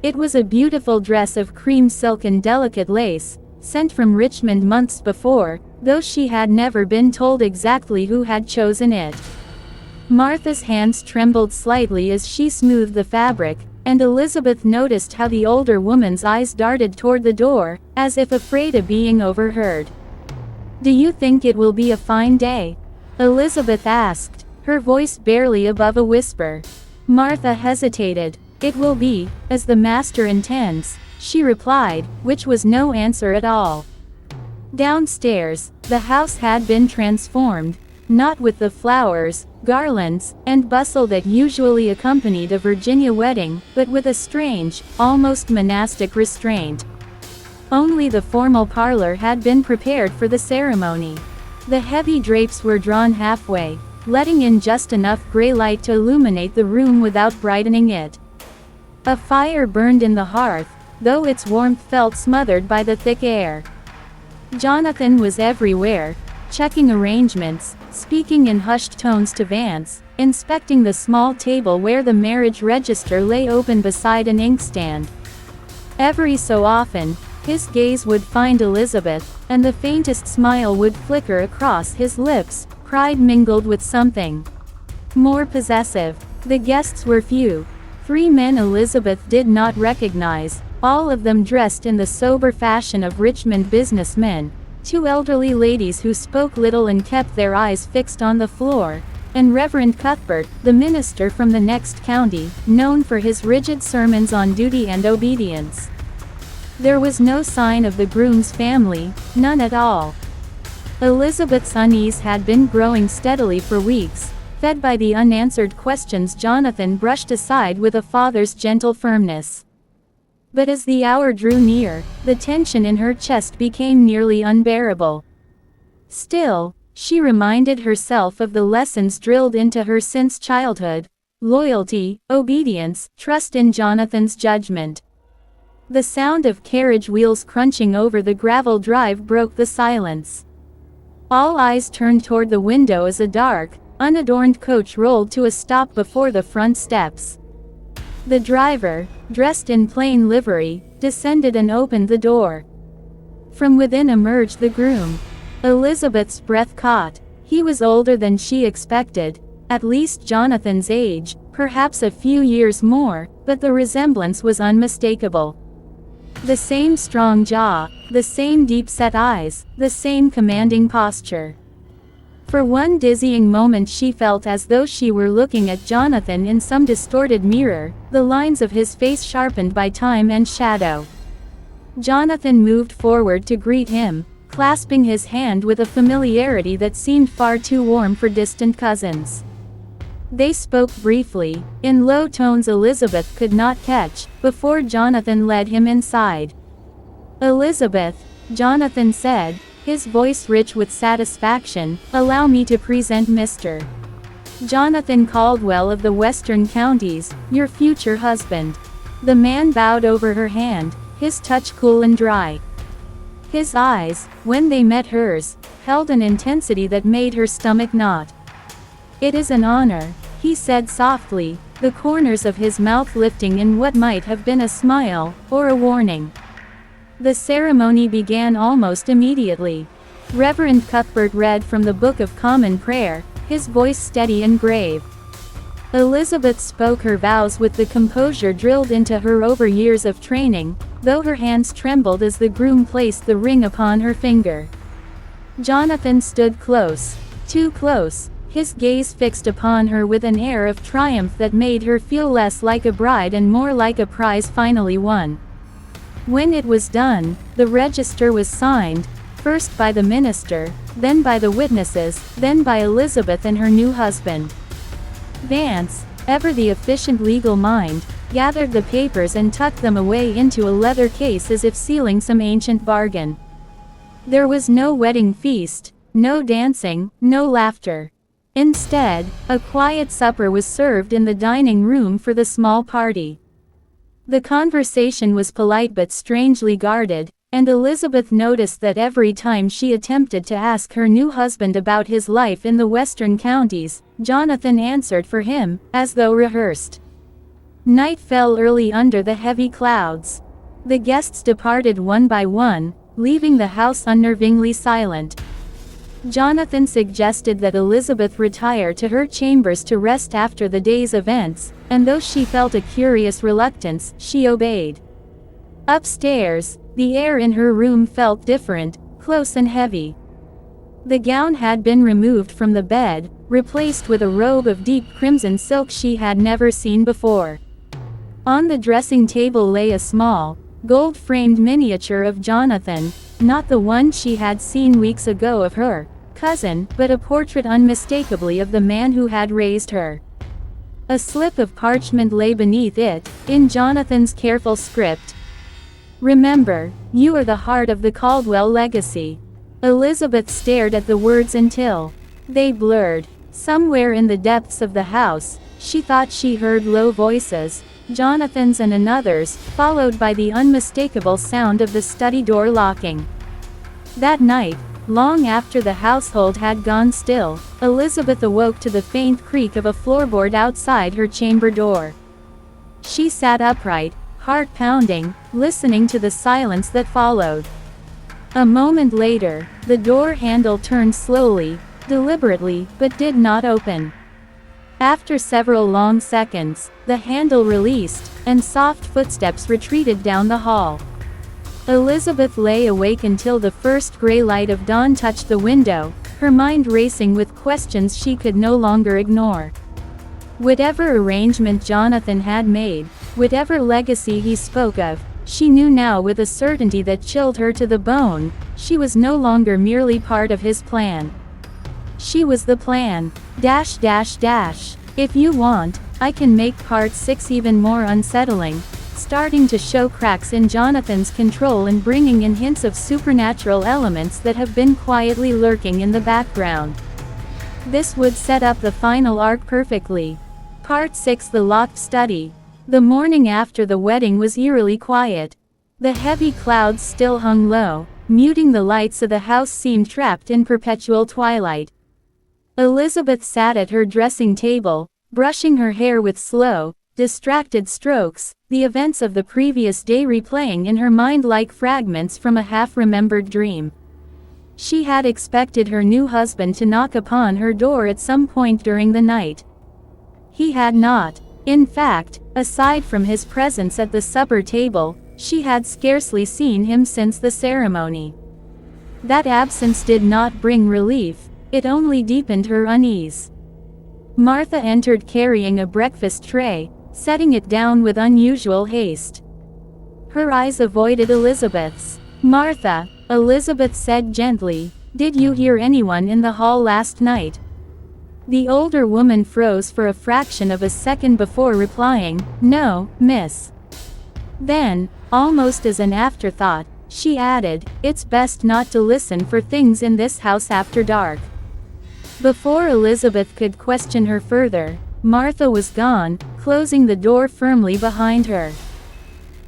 It was a beautiful dress of cream silk and delicate lace, sent from Richmond months before, though she had never been told exactly who had chosen it. Martha's hands trembled slightly as she smoothed the fabric, and Elizabeth noticed how the older woman's eyes darted toward the door, as if afraid of being overheard. "Do you think it will be a fine day?" Elizabeth asked, her voice barely above a whisper. Martha hesitated. "It will be, as the master intends," she replied, which was no answer at all. Downstairs, the house had been transformed, not with the flowers, garlands, and bustle that usually accompanied a Virginia wedding, but with a strange, almost monastic restraint. Only the formal parlor had been prepared for the ceremony. The heavy drapes were drawn halfway, letting in just enough gray light to illuminate the room without brightening it. A fire burned in the hearth, though its warmth felt smothered by the thick air. Jonathan was everywhere, checking arrangements, speaking in hushed tones to Vance, inspecting the small table where the marriage register lay open beside an inkstand. Every so often, his gaze would find Elizabeth, and the faintest smile would flicker across his lips, pride mingled with something more possessive. The guests were few. 3 men Elizabeth did not recognize, all of them dressed in the sober fashion of Richmond businessmen, 2 elderly ladies who spoke little and kept their eyes fixed on the floor, and Reverend Cuthbert, the minister from the next county, known for his rigid sermons on duty and obedience. There was no sign of the groom's family, none at all. Elizabeth's unease had been growing steadily for weeks, fed by the unanswered questions Jonathan brushed aside with a father's gentle firmness. But as the hour drew near, the tension in her chest became nearly unbearable. Still, she reminded herself of the lessons drilled into her since childhood: loyalty, obedience, trust in Jonathan's judgment. The sound of carriage wheels crunching over the gravel drive broke the silence. All eyes turned toward the window as a dark, unadorned coach rolled to a stop before the front steps. The driver, dressed in plain livery, descended and opened the door. From within emerged the groom. Elizabeth's breath caught. He was older than she expected, at least Jonathan's age, perhaps a few years more, but the resemblance was unmistakable. The same strong jaw, the same deep-set eyes, the same commanding posture. For one dizzying moment she felt as though she were looking at Jonathan in some distorted mirror, the lines of his face sharpened by time and shadow. Jonathan moved forward to greet him, clasping his hand with a familiarity that seemed far too warm for distant cousins. They spoke briefly, in low tones Elizabeth could not catch, before Jonathan led him inside. "Elizabeth," Jonathan said, his voice rich with satisfaction, "allow me to present Mr. Jonathan Caldwell of the Western Counties, your future husband." The man bowed over her hand, his touch cool and dry. His eyes, when they met hers, held an intensity that made her stomach knot. "It is an honor," he said softly, the corners of his mouth lifting in what might have been a smile, or a warning. The ceremony began almost immediately. Reverend Cuthbert read from the Book of Common Prayer, his voice steady and grave. Elizabeth spoke her vows with the composure drilled into her over years of training, though her hands trembled as the groom placed the ring upon her finger. Jonathan stood close, too close, his gaze fixed upon her with an air of triumph that made her feel less like a bride and more like a prize finally won. When it was done, the register was signed, first by the minister, then by the witnesses, then by Elizabeth and her new husband. Vance, ever the efficient legal mind, gathered the papers and tucked them away into a leather case as if sealing some ancient bargain. There was no wedding feast, no dancing, no laughter. Instead, a quiet supper was served in the dining room for the small party. The conversation was polite but strangely guarded, and Elizabeth noticed that every time she attempted to ask her new husband about his life in the Western Counties, Jonathan answered for him, as though rehearsed. Night fell early under the heavy clouds. The guests departed one by one, leaving the house unnervingly silent. Jonathan suggested that Elizabeth retire to her chambers to rest after the day's events, and though she felt a curious reluctance, she obeyed. Upstairs, the air in her room felt different, close and heavy. The gown had been removed from the bed, replaced with a robe of deep crimson silk she had never seen before. On the dressing table lay a small, gold-framed miniature of Jonathan, not the one she had seen weeks ago of her cousin, but a portrait unmistakably of the man who had raised her. A slip of parchment lay beneath it, in Jonathan's careful script. "Remember, you are the heart of the Caldwell legacy." Elizabeth stared at the words until they blurred. Somewhere in the depths of the house, she thought she heard low voices, Jonathan's and another's, followed by the unmistakable sound of the study door locking. That night, long after the household had gone still, Elizabeth awoke to the faint creak of a floorboard outside her chamber door. She sat upright, heart pounding, listening to the silence that followed. A moment later, the door handle turned slowly, deliberately, but did not open. After several long seconds, the handle released, and soft footsteps retreated down the hall. Elizabeth lay awake until the first gray light of dawn touched the window, her mind racing with questions she could no longer ignore. Whatever arrangement Jonathan had made, whatever legacy he spoke of, she knew now with a certainty that chilled her to the bone, she was no longer merely part of his plan. She was the plan. If you want, I can make part 6 even more unsettling, starting to show cracks in Jonathan's control and bringing in hints of supernatural elements that have been quietly lurking in the background. This would set up the final arc perfectly. Part 6: The Locked Study. The morning after the wedding was eerily quiet. The heavy clouds still hung low, muting the light so the house seemed trapped in perpetual twilight. Elizabeth sat at her dressing table, brushing her hair with slow, distracted strokes, the events of the previous day replaying in her mind like fragments from a half-remembered dream. She had expected her new husband to knock upon her door at some point during the night. He had not. In fact, aside from his presence at the supper table, she had scarcely seen him since the ceremony. That absence did not bring relief, it only deepened her unease. Martha entered carrying a breakfast tray, setting it down with unusual haste. Her eyes avoided Elizabeth's. "Martha," Elizabeth said gently, "did you hear anyone in the hall last night?" The older woman froze for a fraction of a second before replying, "No, miss." Then, almost as an afterthought, she added, "It's best not to listen for things in this house after dark." Before Elizabeth could question her further, Martha was gone, closing the door firmly behind her.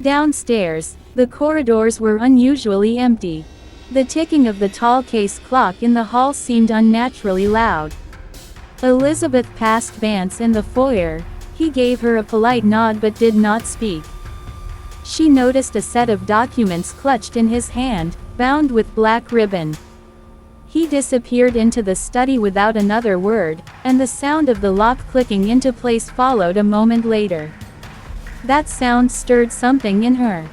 Downstairs, the corridors were unusually empty. The ticking of the tall case clock in the hall seemed unnaturally loud. Elizabeth passed Vance in the foyer. He gave her a polite nod but did not speak. She noticed a set of documents clutched in his hand, bound with black ribbon. He disappeared into the study without another word, and the sound of the lock clicking into place followed a moment later. That sound stirred something in her.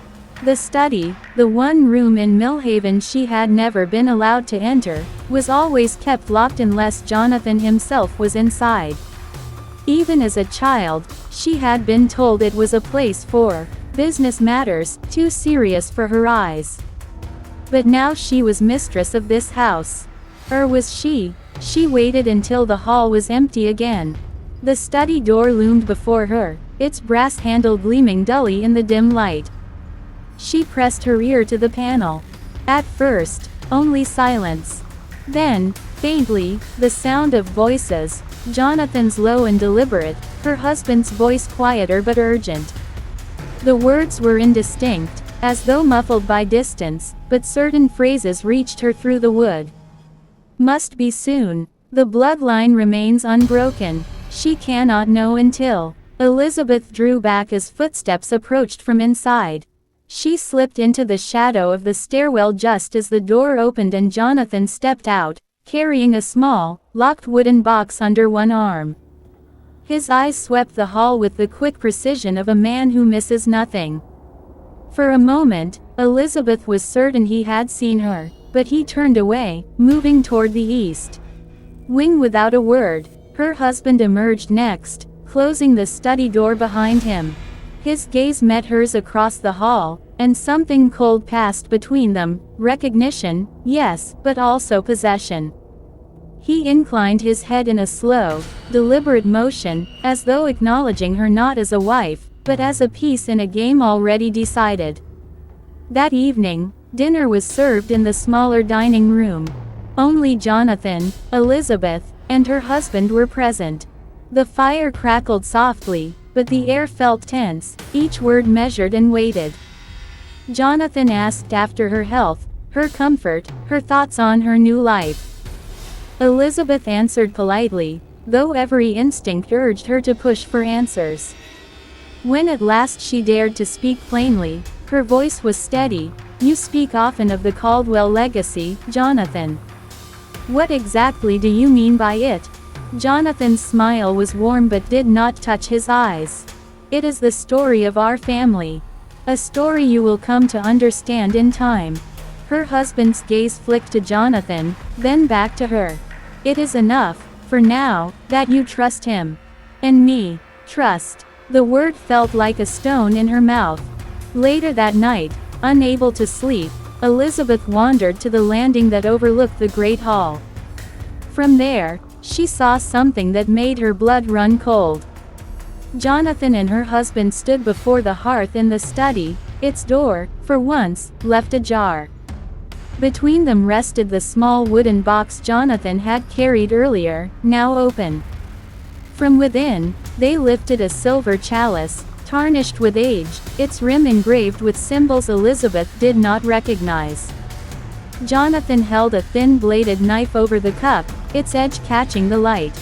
The study, the one room in Millhaven she had never been allowed to enter, was always kept locked unless Jonathan himself was inside. Even as a child, she had been told it was a place for business matters, too serious for her eyes. But now she was mistress of this house. Or was she? She waited until the hall was empty again. The study door loomed before her, its brass handle gleaming dully in the dim light. She pressed her ear to the panel. At first, only silence. Then, faintly, the sound of voices, Jonathan's low and deliberate, her husband's voice quieter but urgent. The words were indistinct, as though muffled by distance, but certain phrases reached her through the wood. "Must be soon. The bloodline remains unbroken. She cannot know until." Elizabeth drew back as footsteps approached from inside. She slipped into the shadow of the stairwell just as the door opened and Jonathan stepped out, carrying a small, locked wooden box under one arm. His eyes swept the hall with the quick precision of a man who misses nothing. For a moment, Elizabeth was certain he had seen her, but he turned away, moving toward the east wing without a word. Her husband emerged next, closing the study door behind him. His gaze met hers across the hall, and something cold passed between them, recognition, yes, but also possession. He inclined his head in a slow, deliberate motion, as though acknowledging her not as a wife, but as a piece in a game already decided. That evening, dinner was served in the smaller dining room. Only Jonathan, Elizabeth, and her husband were present. The fire crackled softly, but the air felt tense, each word measured and weighted. Jonathan asked after her health, her comfort, her thoughts on her new life. Elizabeth answered politely, though every instinct urged her to push for answers. When at last she dared to speak plainly, her voice was steady. "You speak often of the Caldwell legacy, Jonathan. What exactly do you mean by it?" Jonathan's smile was warm but did not touch his eyes. "It is the story of our family. A story you will come to understand in time." Her husband's gaze flicked to Jonathan, then back to her. "It is enough, for now, that you trust him. And me." Trust. The word felt like a stone in her mouth. Later that night, unable to sleep, Elizabeth wandered to the landing that overlooked the great hall. From there, she saw something that made her blood run cold. Jonathan and her husband stood before the hearth in the study, its door, for once, left ajar. Between them rested the small wooden box Jonathan had carried earlier, now open. From within, they lifted a silver chalice, tarnished with age, its rim engraved with symbols Elizabeth did not recognize. Jonathan held a thin-bladed knife over the cup, its edge catching the light.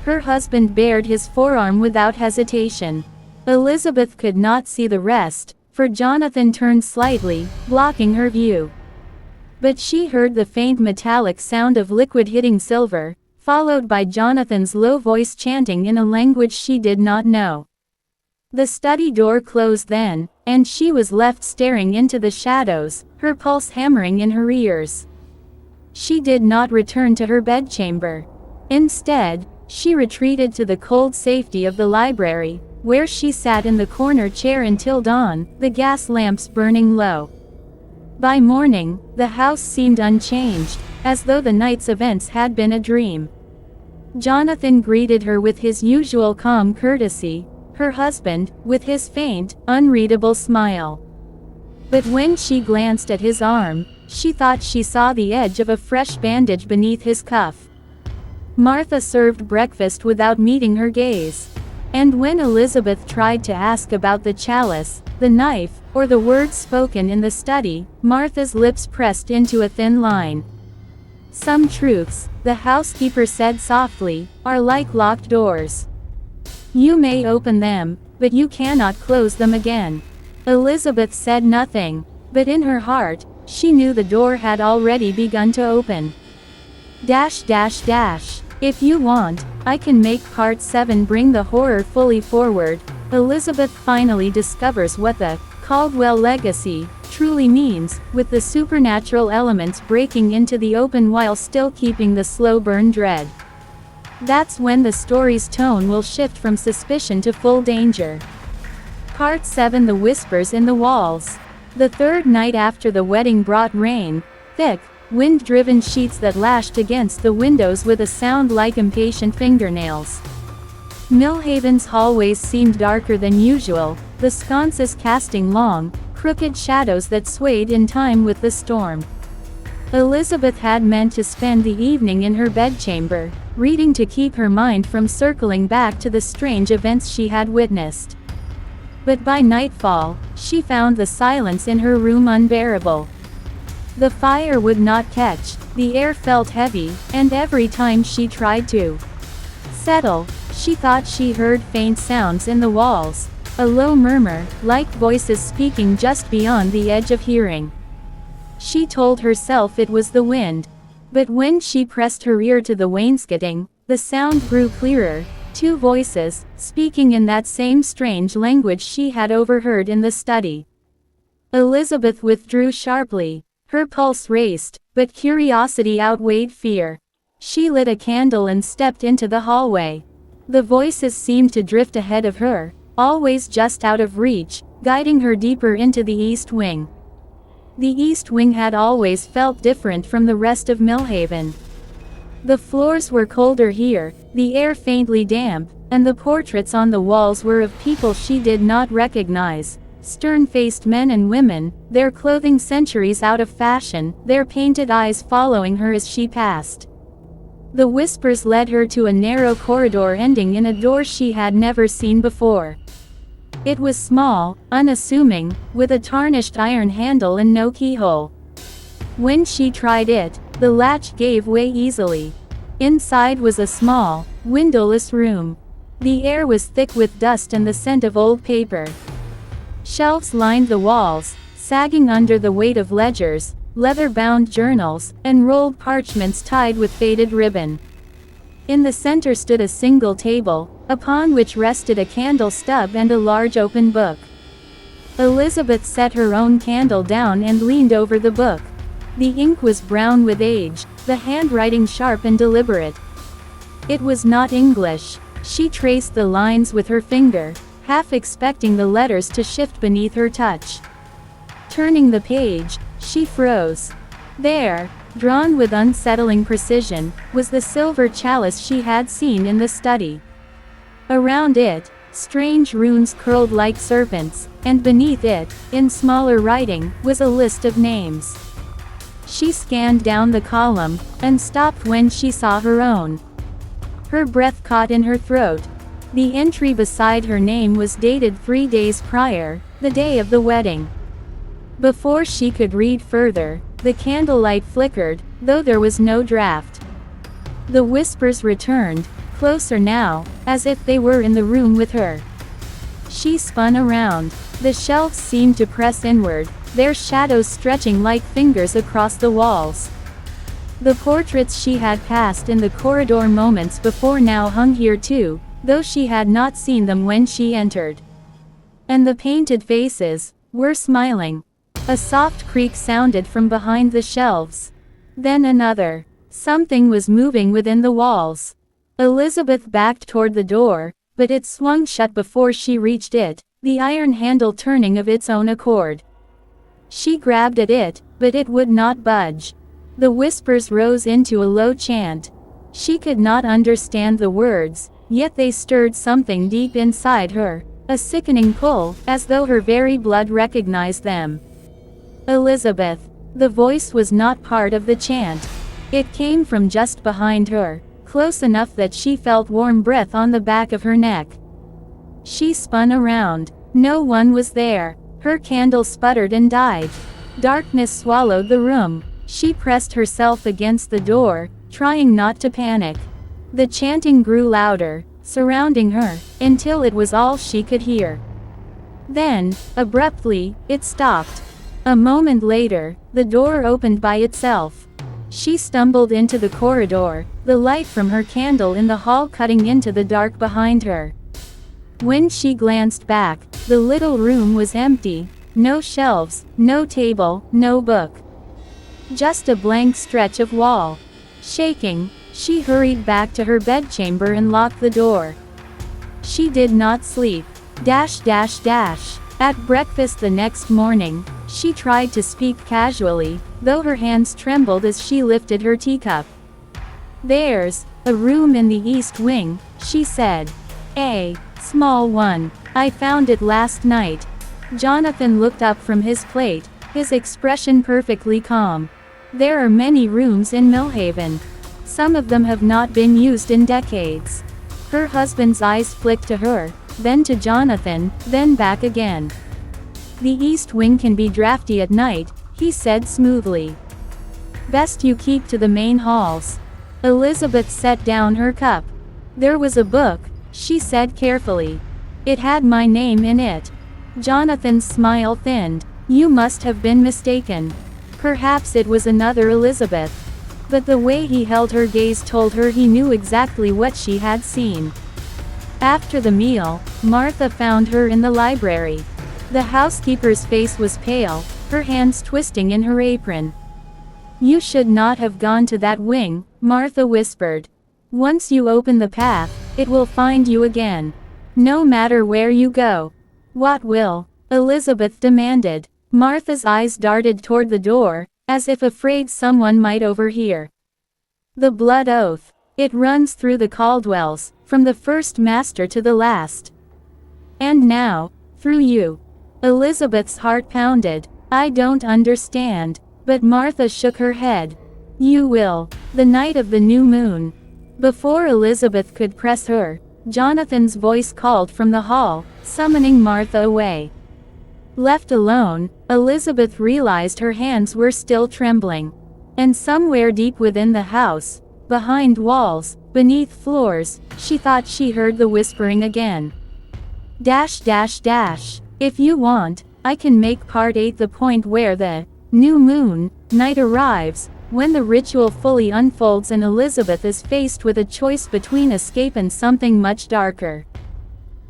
Her husband bared his forearm without hesitation. Elizabeth could not see the rest, for Jonathan turned slightly, blocking her view. But she heard the faint metallic sound of liquid hitting silver, followed by Jonathan's low voice chanting in a language she did not know. The study door closed then, and she was left staring into the shadows, her pulse hammering in her ears. she did not return to her bedchamber. Instead, she retreated to the cold safety of the library, where she sat in the corner chair until dawn, the gas lamps burning low. By morning, the house seemed unchanged, as though the night's events had been a dream. Jonathan greeted her with his usual calm courtesy, her husband, with his faint, unreadable smile. But when she glanced at his arm, she thought she saw the edge of a fresh bandage beneath his cuff. Martha served breakfast without meeting her gaze. And when Elizabeth tried to ask about the chalice, the knife, or the words spoken in the study, Martha's lips pressed into a thin line. Some truths, the housekeeper said softly, are like locked doors. You may open them, but you cannot close them again. Elizabeth said nothing, but in her heart, she knew the door had already begun to open. If you want, I can make part 7 bring the horror fully forward. Elizabeth finally discovers what the Caldwell legacy truly means, with the supernatural elements breaking into the open while still keeping the slow burn dread. That's when the story's tone will shift from suspicion to full danger. Part 7: The Whispers in the Walls. The third night after the wedding brought rain, thick, wind-driven sheets that lashed against the windows with a sound like impatient fingernails. Millhaven's hallways seemed darker than usual, the sconces casting long, crooked shadows that swayed in time with the storm. Elizabeth had meant to spend the evening in her bedchamber, reading to keep her mind from circling back to the strange events she had witnessed. But by nightfall, she found the silence in her room unbearable. The fire would not catch, the air felt heavy, and every time she tried to settle, she thought she heard faint sounds in the walls, a low murmur, like voices speaking just beyond the edge of hearing. She told herself it was the wind. But when she pressed her ear to the wainscoting, the sound grew clearer, 2 voices, speaking in that same strange language she had overheard in the study. Elizabeth withdrew sharply. Her pulse raced, but curiosity outweighed fear. She lit a candle and stepped into the hallway. The voices seemed to drift ahead of her, always just out of reach, guiding her deeper into the East Wing. The East Wing had always felt different from the rest of Millhaven. The floors were colder here, the air faintly damp, and the portraits on the walls were of people she did not recognize. Stern-faced men and women, their clothing centuries out of fashion, their painted eyes following her as she passed. The whispers led her to a narrow corridor ending in a door she had never seen before. It was small, unassuming, with a tarnished iron handle and no keyhole. When she tried it, the latch gave way easily. Inside was a small, windowless room. The air was thick with dust and the scent of old paper. Shelves lined the walls, sagging under the weight of ledgers, leather-bound journals, and rolled parchments tied with faded ribbon. In the center stood a single table, upon which rested a candle stub and a large open book. Elizabeth set her own candle down and leaned over the book. The ink was brown with age, the handwriting sharp and deliberate. It was not English. She traced the lines with her finger, half expecting the letters to shift beneath her touch. Turning the page, she froze. There, drawn with unsettling precision, was the silver chalice she had seen in the study. Around it, strange runes curled like serpents, and beneath it, in smaller writing, was a list of names. She scanned down the column, and stopped when she saw her own. Her breath caught in her throat. The entry beside her name was dated 3 days prior, the day of the wedding. Before she could read further, the candlelight flickered, though there was no draft. The whispers returned, closer now, as if they were in the room with her. She spun around. The shelves seemed to press inward, their shadows stretching like fingers across the walls. The portraits she had passed in the corridor moments before now hung here too, though she had not seen them when she entered. And the painted faces were smiling. A soft creak sounded from behind the shelves. Then another. Something was moving within the walls. Elizabeth backed toward the door, but it swung shut before she reached it, the iron handle turning of its own accord. She grabbed at it, but it would not budge. The whispers rose into a low chant. She could not understand the words, yet they stirred something deep inside her, a sickening pull, as though her very blood recognized them. Elizabeth. The voice was not part of the chant. It came from just behind her, close enough that she felt warm breath on the back of her neck. She spun around. No one was there. Her candle sputtered and died. Darkness swallowed the room. She pressed herself against the door, trying not to panic. The chanting grew louder, surrounding her, until it was all she could hear. Then, abruptly, it stopped. A moment later, the door opened by itself. She stumbled into the corridor, the light from her candle in the hall cutting into the dark behind her. When she glanced back, the little room was empty. No shelves, no table, no book. Just a blank stretch of wall. Shaking, she hurried back to her bedchamber and locked the door. She did not sleep. At breakfast the next morning, she tried to speak casually, though her hands trembled as she lifted her teacup. "There's a room in the east wing," she said. "A small one. I found it last night." Jonathan looked up from his plate, his expression perfectly calm. "There are many rooms in Millhaven. Some of them have not been used in decades." Her husband's eyes flicked to her, then to Jonathan, then back again. "The east wing can be drafty at night," he said smoothly. "Best you keep to the main halls." Elizabeth set down her cup. "There was a book," she said carefully. "It had my name in it." Jonathan's smile thinned. "You must have been mistaken. Perhaps it was another Elizabeth." But the way he held her gaze told her he knew exactly what she had seen. After the meal, Martha found her in the library. The housekeeper's face was pale, her hands twisting in her apron. "You should not have gone to that wing," Martha whispered. "Once you open the path, it will find you again. No matter where you go." "What will?" Elizabeth demanded. Martha's eyes darted toward the door, as if afraid someone might overhear. "The blood oath. It runs through the Caldwells, from the first master to the last. And now, through you." Elizabeth's heart pounded. "I don't understand." But Martha shook her head. "You will. The night of the new moon." Before Elizabeth could press her, Jonathan's voice called from the hall, summoning Martha away. Left alone, Elizabeth realized her hands were still trembling. And somewhere deep within the house, behind walls, beneath floors, she thought she heard the whispering again. "If you want, I can make part 8 the point where the new moon night arrives, when the ritual fully unfolds and Elizabeth is faced with a choice between escape and something much darker.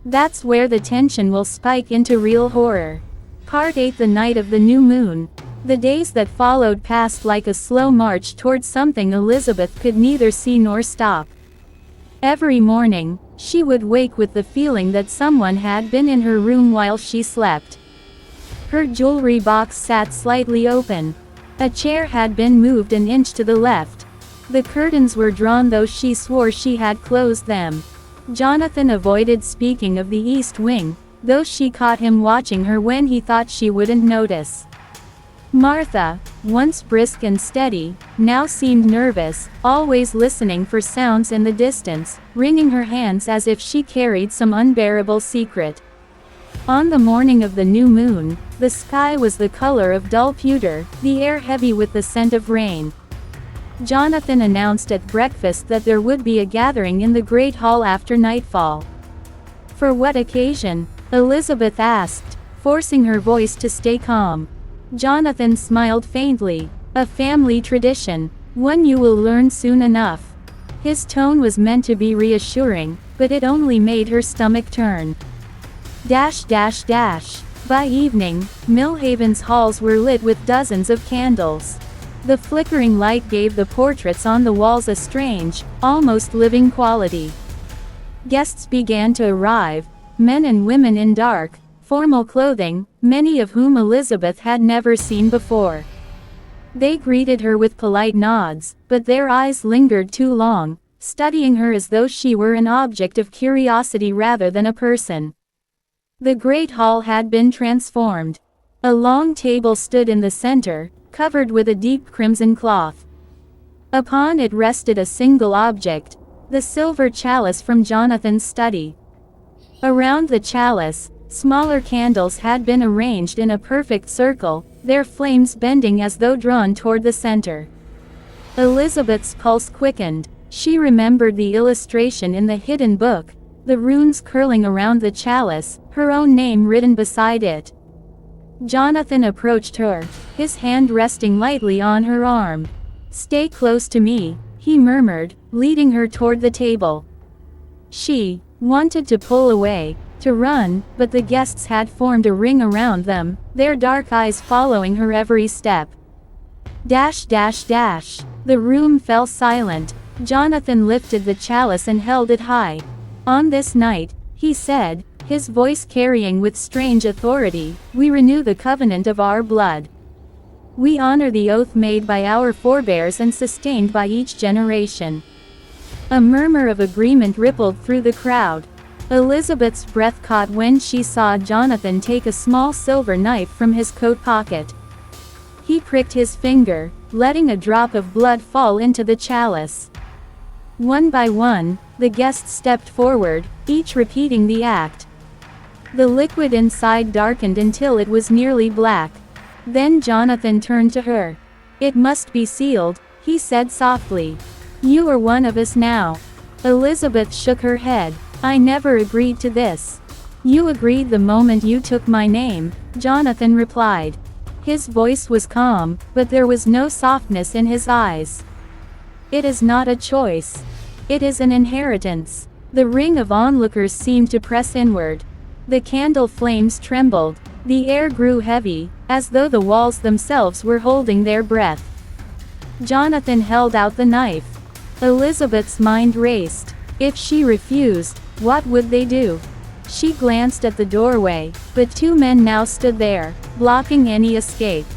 That's where the tension will spike into real horror." Part 8 The night of the new moon. The days that followed passed like a slow march towards something Elizabeth could neither see nor stop. Every morning, she would wake with the feeling that someone had been in her room while she slept. Her jewelry box sat slightly open. A chair had been moved an inch to the left. The curtains were drawn though she swore she had closed them. Jonathan avoided speaking of the east wing, though she caught him watching her when he thought she wouldn't notice. Martha, once brisk and steady, now seemed nervous, always listening for sounds in the distance, wringing her hands as if she carried some unbearable secret. On the morning of the new moon, the sky was the color of dull pewter, the air heavy with the scent of rain. Jonathan announced at breakfast that there would be a gathering in the great hall after nightfall. "For what occasion?" Elizabeth asked, forcing her voice to stay calm. Jonathan smiled faintly. "A family tradition. One you will learn soon enough." His tone was meant to be reassuring, but it only made her stomach turn. By evening, Millhaven's halls were lit with dozens of candles. The flickering light gave the portraits on the walls a strange, almost living quality. Guests began to arrive, men and women in dark, formal clothing, many of whom Elizabeth had never seen before. They greeted her with polite nods, but their eyes lingered too long, studying her as though she were an object of curiosity rather than a person. The great hall had been transformed. A long table stood in the center, covered with a deep crimson cloth. Upon it rested a single object, the silver chalice from Jonathan's study. Around the chalice, smaller candles had been arranged in a perfect circle, their flames bending as though drawn toward the center. Elizabeth's pulse quickened. She remembered the illustration in the hidden book, the runes curling around the chalice, her own name written beside it. Jonathan approached her, his hand resting lightly on her arm. "Stay close to me," he murmured, leading her toward the table. She wanted to pull away, to run, but the guests had formed a ring around them, their dark eyes following her every step. Dash dash dash. The room fell silent. Jonathan lifted the chalice and held it high. "On this night," he said, his voice carrying with strange authority, "we renew the covenant of our blood. We honor the oath made by our forebears and sustained by each generation." A murmur of agreement rippled through the crowd. Elizabeth's breath caught when she saw Jonathan take a small silver knife from his coat pocket. He pricked his finger, letting a drop of blood fall into the chalice. One by one, the guests stepped forward, each repeating the act. The liquid inside darkened until it was nearly black. Then Jonathan turned to her. "It must be sealed," he said softly. "You are one of us now." Elizabeth shook her head. "I never agreed to this." "You agreed the moment you took my name," Jonathan replied. His voice was calm, but there was no softness in his eyes. "It is not a choice. It is an inheritance." The ring of onlookers seemed to press inward. The candle flames trembled. The air grew heavy, as though the walls themselves were holding their breath. Jonathan held out the knife. Elizabeth's mind raced. If she refused, what would they do? She glanced at the doorway, but two men now stood there, blocking any escape.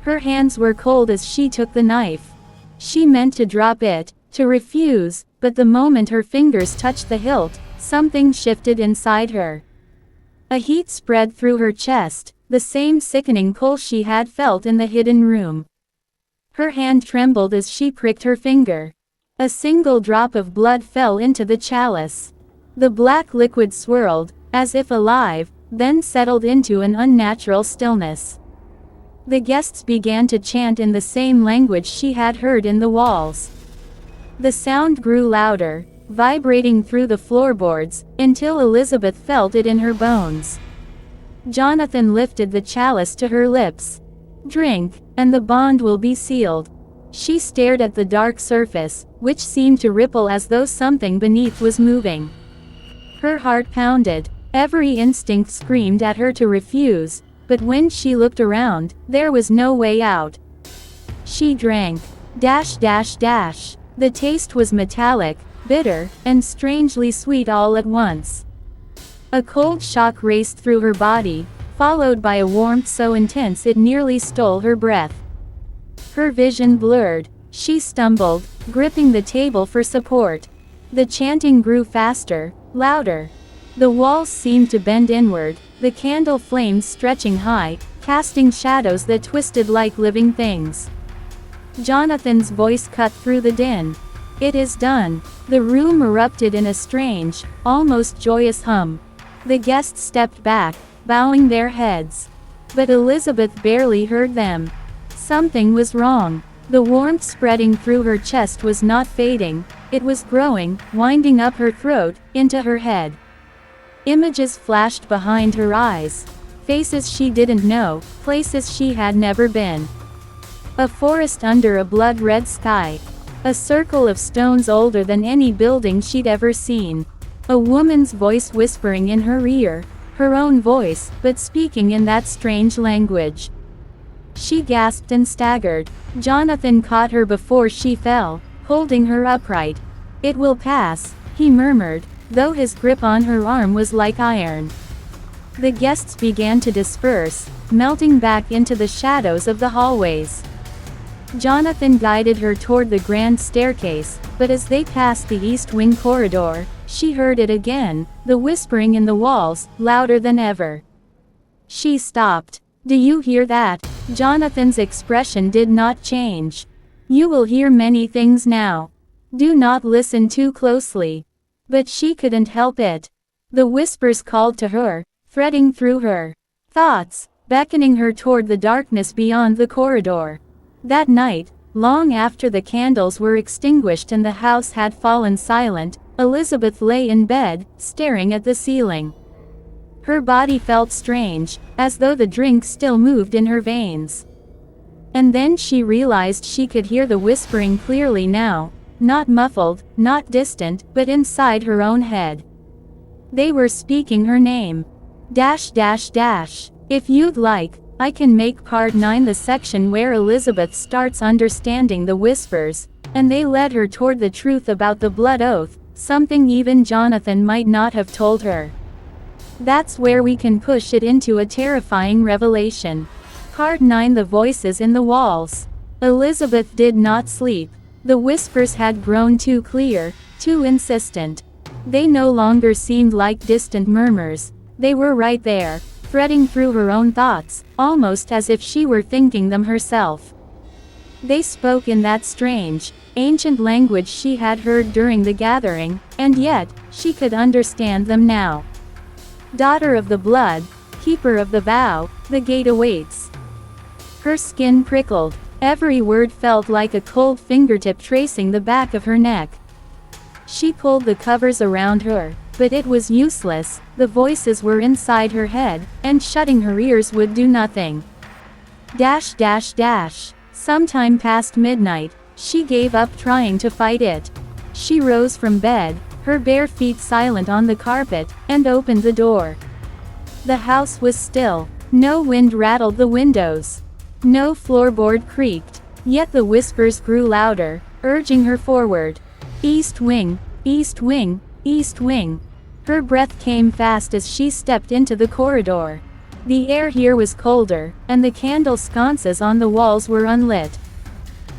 Her hands were cold as she took the knife. She meant to drop it, to refuse, but the moment her fingers touched the hilt, something shifted inside her. A heat spread through her chest, the same sickening pull she had felt in the hidden room. Her hand trembled as she pricked her finger. A single drop of blood fell into the chalice. The black liquid swirled, as if alive, then settled into an unnatural stillness. The guests began to chant in the same language she had heard in the walls. The sound grew louder, vibrating through the floorboards, until Elizabeth felt it in her bones. Jonathan lifted the chalice to her lips. "Drink, and the bond will be sealed." She stared at the dark surface, which seemed to ripple as though something beneath was moving. Her heart pounded. Every instinct screamed at her to refuse, but when she looked around, there was no way out. She drank. Dash dash dash. The taste was metallic, bitter, and strangely sweet all at once. A cold shock raced through her body, followed by a warmth so intense it nearly stole her breath. Her vision blurred. She stumbled, gripping the table for support. The chanting grew faster, louder. The walls seemed to bend inward, the candle flames stretching high, casting shadows that twisted like living things. Jonathan's voice cut through the din. "It is done." The room erupted in a strange, almost joyous hum. The guests stepped back, bowing their heads. But Elizabeth barely heard them. Something was wrong. The warmth spreading through her chest was not fading, it was growing, winding up her throat, into her head. Images flashed behind her eyes. Faces she didn't know, places she had never been. A forest under a blood-red sky. A circle of stones older than any building she'd ever seen. A woman's voice whispering in her ear, her own voice, but speaking in that strange language. She gasped and staggered. Jonathan caught her before she fell, holding her upright. "It will pass," he murmured, though his grip on her arm was like iron. The guests began to disperse, melting back into the shadows of the hallways. Jonathan guided her toward the grand staircase, but as they passed the east wing corridor, she heard it again, the whispering in the walls, louder than ever. She stopped. "Do you hear that?" Jonathan's expression did not change. "You will hear many things now. Do not listen too closely." But she couldn't help it. The whispers called to her, threading through her thoughts, beckoning her toward the darkness beyond the corridor. That night, long after the candles were extinguished and the house had fallen silent, Elizabeth lay in bed, staring at the ceiling. Her body felt strange, as though the drink still moved in her veins. And then she realized she could hear the whispering clearly now, not muffled, not distant, but inside her own head. They were speaking her name. If you'd like, I can make part 9 the section where Elizabeth starts understanding the whispers, and they led her toward the truth about the blood oath, something even Jonathan might not have told her. That's where we can push it into a terrifying revelation. Part 9 The Voices in the Walls. Elizabeth did not sleep. The whispers had grown too clear, too insistent. They no longer seemed like distant murmurs. They were right there, threading through her own thoughts, almost as if she were thinking them herself. They spoke in that strange, ancient language she had heard during the gathering, and yet, she could understand them now. "Daughter of the blood, keeper of the vow, the gate awaits." Her skin prickled. Every word felt like a cold fingertip tracing the back of her neck. She pulled the covers around her, but it was useless. The voices were inside her head, and shutting her ears would do nothing. Sometime past midnight, she gave up trying to fight it. She rose from bed, her bare feet silent on the carpet, and opened the door. The house was still. No wind rattled the windows. No floorboard creaked. Yet the whispers grew louder, urging her forward. "East wing, east wing, east wing." Her breath came fast as she stepped into the corridor. The air here was colder, and the candle sconces on the walls were unlit.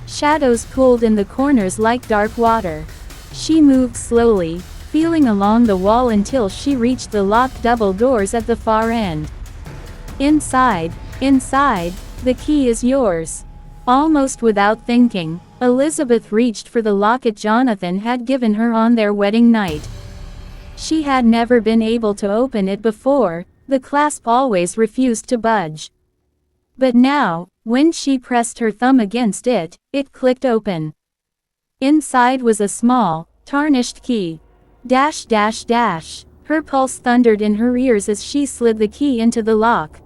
Shadows pooled in the corners like dark water. She moved slowly, feeling along the wall until she reached the locked double doors at the far end. Inside, the key is yours." Almost without thinking, Elizabeth reached for the locket Jonathan had given her on their wedding night. She had never been able to open it before, the clasp always refused to budge. But now, when she pressed her thumb against it, it clicked open. Inside was a small, tarnished key. Her pulse thundered in her ears as she slid the key into the lock.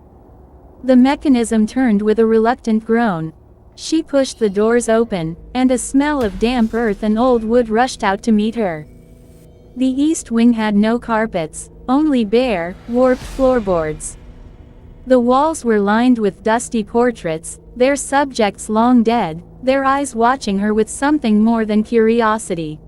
The mechanism turned with a reluctant groan. She pushed the doors open, and a smell of damp earth and old wood rushed out to meet her. The east wing had no carpets, only bare, warped floorboards. The walls were lined with dusty portraits, their subjects long dead, their eyes watching her with something more than curiosity.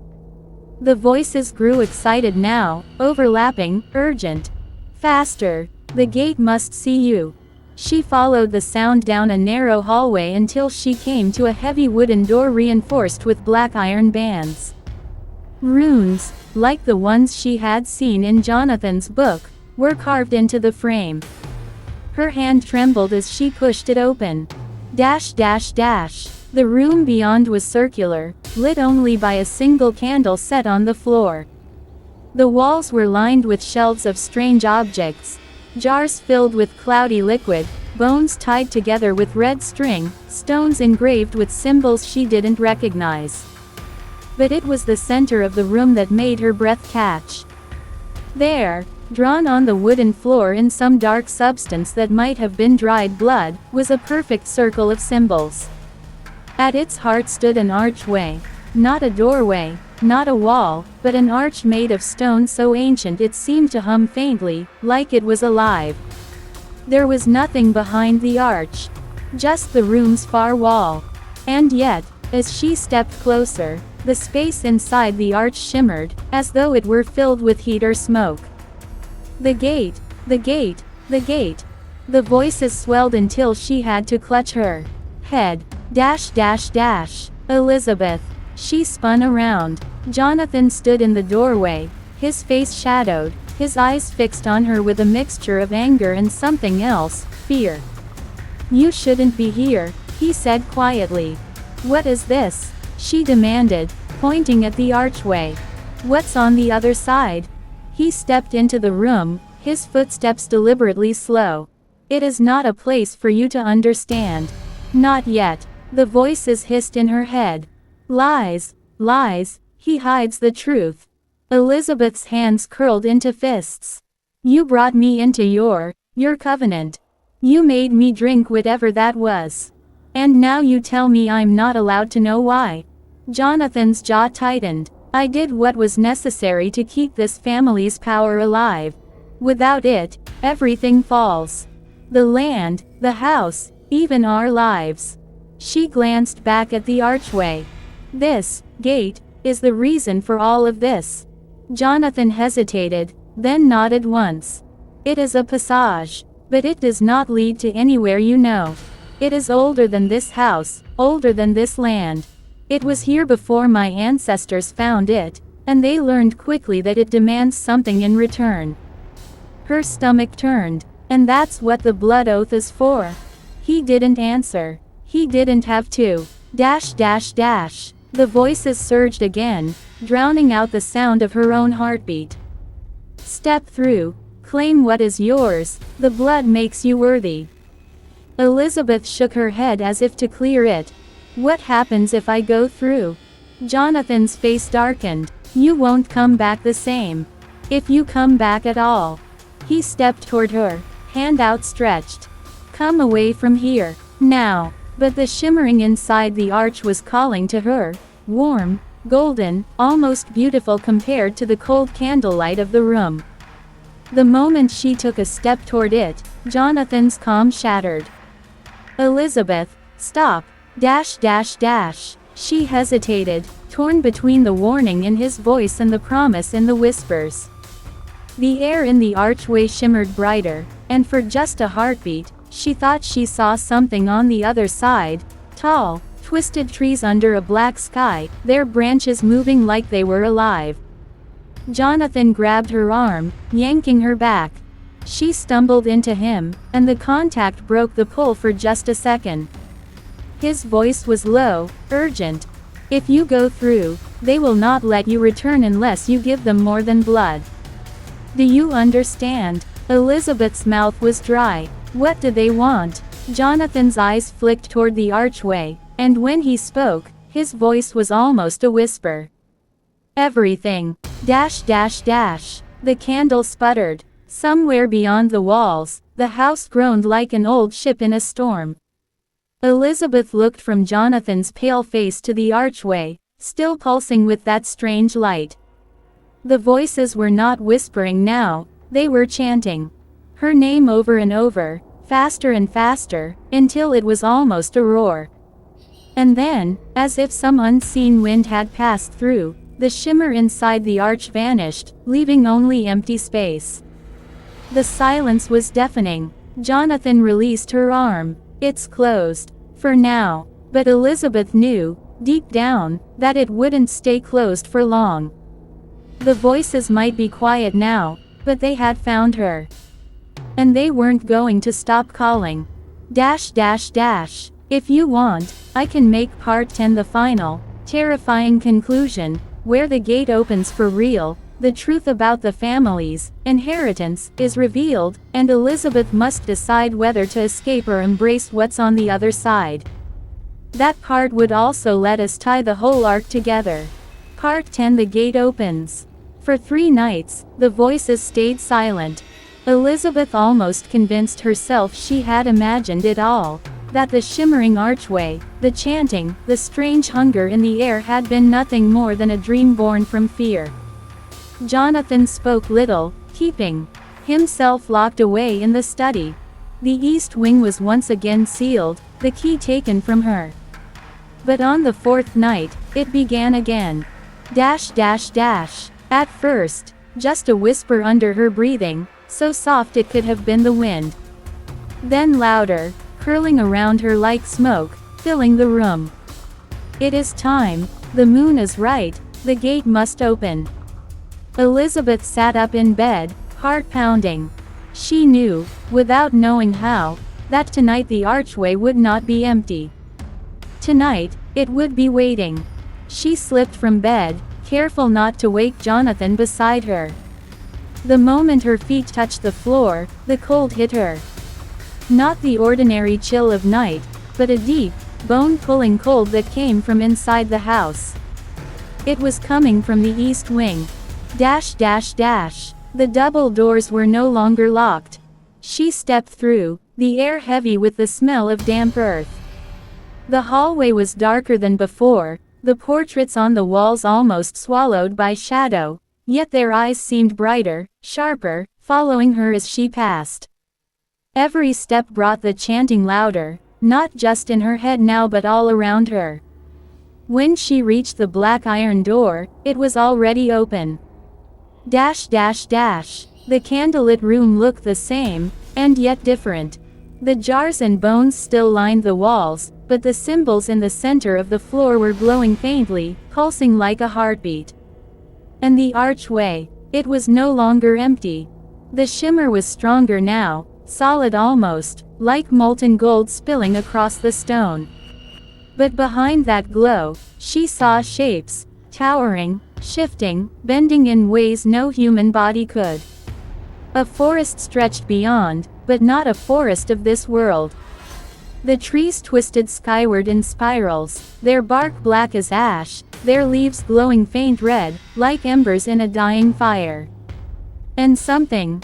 The voices grew excited now, overlapping, urgent. "Faster! The gate must see you." She followed the sound down a narrow hallway until she came to a heavy wooden door reinforced with black iron bands. Runes, like the ones she had seen in Jonathan's book, were carved into the frame. Her hand trembled as she pushed it open. The room beyond was circular, lit only by a single candle set on the floor. The walls were lined with shelves of strange objects. Jars filled with cloudy liquid, bones tied together with red string, stones engraved with symbols she didn't recognize. But it was the center of the room that made her breath catch. There, drawn on the wooden floor in some dark substance that might have been dried blood, was a perfect circle of symbols. At its heart stood an archway. Not a doorway, not a wall, but an arch made of stone so ancient it seemed to hum faintly, like it was alive. There was nothing behind the arch. just the room's far wall. And yet, as she stepped closer, the space inside the arch shimmered, as though it were filled with heat or smoke. The gate, the gate, the gate. The voices swelled until she had to clutch her head. Dash dash dash. Elizabeth. She spun around. Jonathan stood in the doorway, his face shadowed, his eyes fixed on her with a mixture of anger and something else, fear. "You shouldn't be here," he said quietly. "What is this?" she demanded, pointing at the archway. "What's on the other side?" He stepped into the room, his footsteps deliberately slow. "It is not a place for you to understand. Not yet." The voices hissed in her head. "Lies, lies, he hides the truth." Elizabeth's hands curled into fists. "You brought me into your covenant. You made me drink whatever that was. And now you tell me I'm not allowed to know why." Jonathan's jaw tightened. "I did what was necessary to keep this family's power alive. Without it, everything falls. The land, the house, even our lives." She glanced back at the archway. "This gate is the reason for all of this." Jonathan hesitated, then nodded once. "It is a passage, but it does not lead to anywhere you know. It is older than this house, older than this land. It was here before my ancestors found it, and they learned quickly that it demands something in return." Her stomach turned. "And that's what the blood oath is for?" He didn't answer. He didn't have to. Dash dash dash. The voices surged again, drowning out the sound of her own heartbeat. "Step through. Claim what is yours. The blood makes you worthy." Elizabeth shook her head as if to clear it. "What happens if I go through?" Jonathan's face darkened. "You won't come back the same. If you come back at all." He stepped toward her, hand outstretched. "Come away from here, now." But the shimmering inside the arch was calling to her, warm, golden, almost beautiful compared to the cold candlelight of the room. The moment she took a step toward it, Jonathan's calm shattered. "Elizabeth, stop. Dash dash dash." She hesitated, torn between the warning in his voice and the promise in the whispers. The air in the archway shimmered brighter, and for just a heartbeat, she thought she saw something on the other side, tall, twisted trees under a black sky, their branches moving like they were alive. Jonathan grabbed her arm, yanking her back. She stumbled into him, and the contact broke the pull for just a second. His voice was low, urgent. "If you go through, they will not let you return unless you give them more than blood. Do you understand?" Elizabeth's mouth was dry. What do they want? Jonathan's eyes flicked toward the archway, and when he spoke, his voice was almost a whisper. "Everything. Dash dash dash." The candle sputtered. Somewhere beyond the walls, the house groaned like an old ship in a storm. Elizabeth looked from Jonathan's pale face to the archway, still pulsing with that strange light. The voices were not whispering now, they were chanting her name over and over, faster and faster, until it was almost a roar. And then, as if some unseen wind had passed through, the shimmer inside the arch vanished, leaving only empty space. The silence was deafening. Jonathan released her arm. "It's closed. For now." But Elizabeth knew, deep down, that it wouldn't stay closed for long. The voices might be quiet now, but they had found her. And they weren't going to stop calling. Dash dash dash. If you want, I can make part 10 the final, terrifying conclusion, where the gate opens for real, the truth about the family's inheritance is revealed, and Elizabeth must decide whether to escape or embrace what's on the other side. That part would also let us tie the whole arc together. Part 10. The gate opens. For 3 nights, the voices stayed silent. Elizabeth almost convinced herself she had imagined it all, that the shimmering archway, the chanting, the strange hunger in the air had been nothing more than a dream born from fear. Jonathan spoke little, keeping himself locked away in the study. The east wing was once again sealed, the key taken from her. But on the fourth night, it began again. Dash dash dash. At first, just a whisper under her breathing, so soft it could have been the wind. Then louder, curling around her like smoke, filling the room. It is time, the moon is right, the gate must open. Elizabeth sat up in bed, heart pounding. She knew, without knowing how, that tonight the archway would not be empty. Tonight, it would be waiting. She slipped from bed, careful not to wake Jonathan beside her. The moment her feet touched the floor, the cold hit her. Not the ordinary chill of night, but a deep, bone-pulling cold that came from inside the house. It was coming from the east wing. Dash dash dash. The double doors were no longer locked. She stepped through, the air heavy with the smell of damp earth. The hallway was darker than before, the portraits on the walls almost swallowed by shadow, yet their eyes seemed brighter, sharper, following her as she passed. Every step brought the chanting louder, not just in her head now but all around her. When she reached the black iron door, it was already open. Dash dash dash. The candlelit room looked the same, and yet different. The jars and bones still lined the walls, but the symbols in the center of the floor were glowing faintly, pulsing like a heartbeat. And the archway, it was no longer empty. The shimmer was stronger now, solid almost, like molten gold spilling across the stone. But behind that glow, she saw shapes, towering, shifting, bending in ways no human body could. A forest stretched beyond, but not a forest of this world. The trees twisted skyward in spirals, their bark black as ash, their leaves glowing faint red, like embers in a dying fire. And something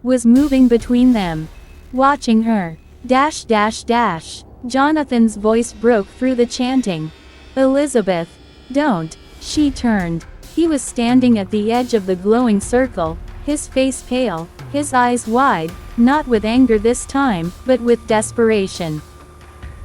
was moving between them, watching her. Dash dash dash. Jonathan's voice broke through the chanting. Elizabeth, don't. She turned. He was standing at the edge of the glowing circle, his face pale, his eyes wide, not with anger this time, but with desperation.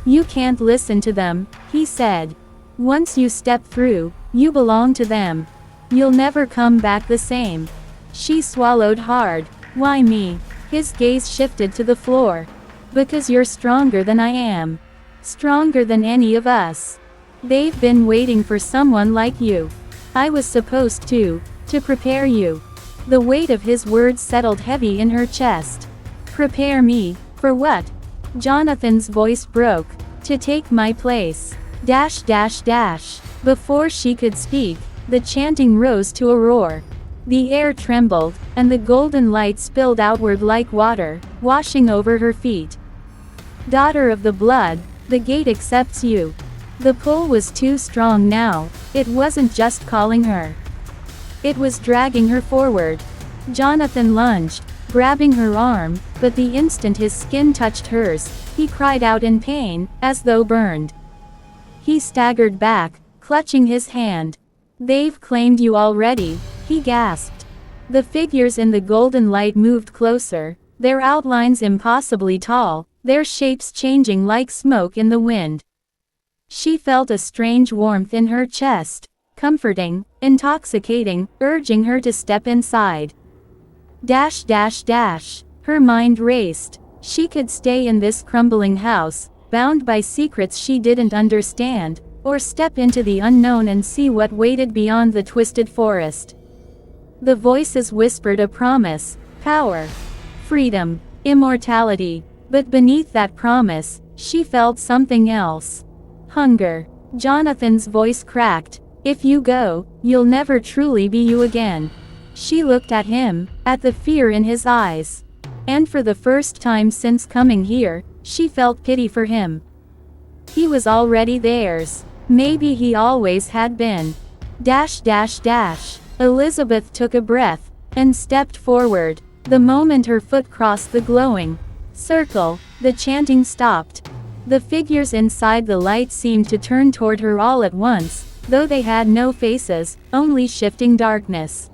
You can't listen to them, he said. Once you step through, you belong to them. You'll never come back the same. She swallowed hard. Why me? His gaze shifted to the floor. Because you're stronger than I am. Stronger than any of us. They've been waiting for someone like you. I was supposed to prepare you. The weight of his words settled heavy in her chest. Prepare me, for what? Jonathan's voice broke. To take my place. Dash dash dash. Before she could speak, the chanting rose to a roar. The air trembled, and the golden light spilled outward like water, washing over her feet. Daughter of the blood, the gate accepts you. The pull was too strong now. It wasn't just calling her. It was dragging her forward. Jonathan lunged, grabbing her arm, but the instant his skin touched hers, he cried out in pain, as though burned. He staggered back, clutching his hand. They've claimed you already, he gasped. The figures in the golden light moved closer, their outlines impossibly tall, their shapes changing like smoke in the wind. She felt a strange warmth in her chest, comforting, intoxicating, urging her to step inside. Dash dash dash. Her mind raced. She could stay in this crumbling house, bound by secrets she didn't understand, or step into the unknown and see what waited beyond the twisted forest. The voices whispered a promise, power, freedom, immortality, but beneath that promise, she felt something else. Hunger. Jonathan's voice cracked. If you go, you'll never truly be you again. She looked at him, at the fear in his eyes. And for the first time since coming here, she felt pity for him. He was already theirs. Maybe he always had been. Dash dash dash. Elizabeth took a breath, and stepped forward. The moment her foot crossed the glowing circle, the chanting stopped. The figures inside the light seemed to turn toward her all at once, though they had no faces, only shifting darkness.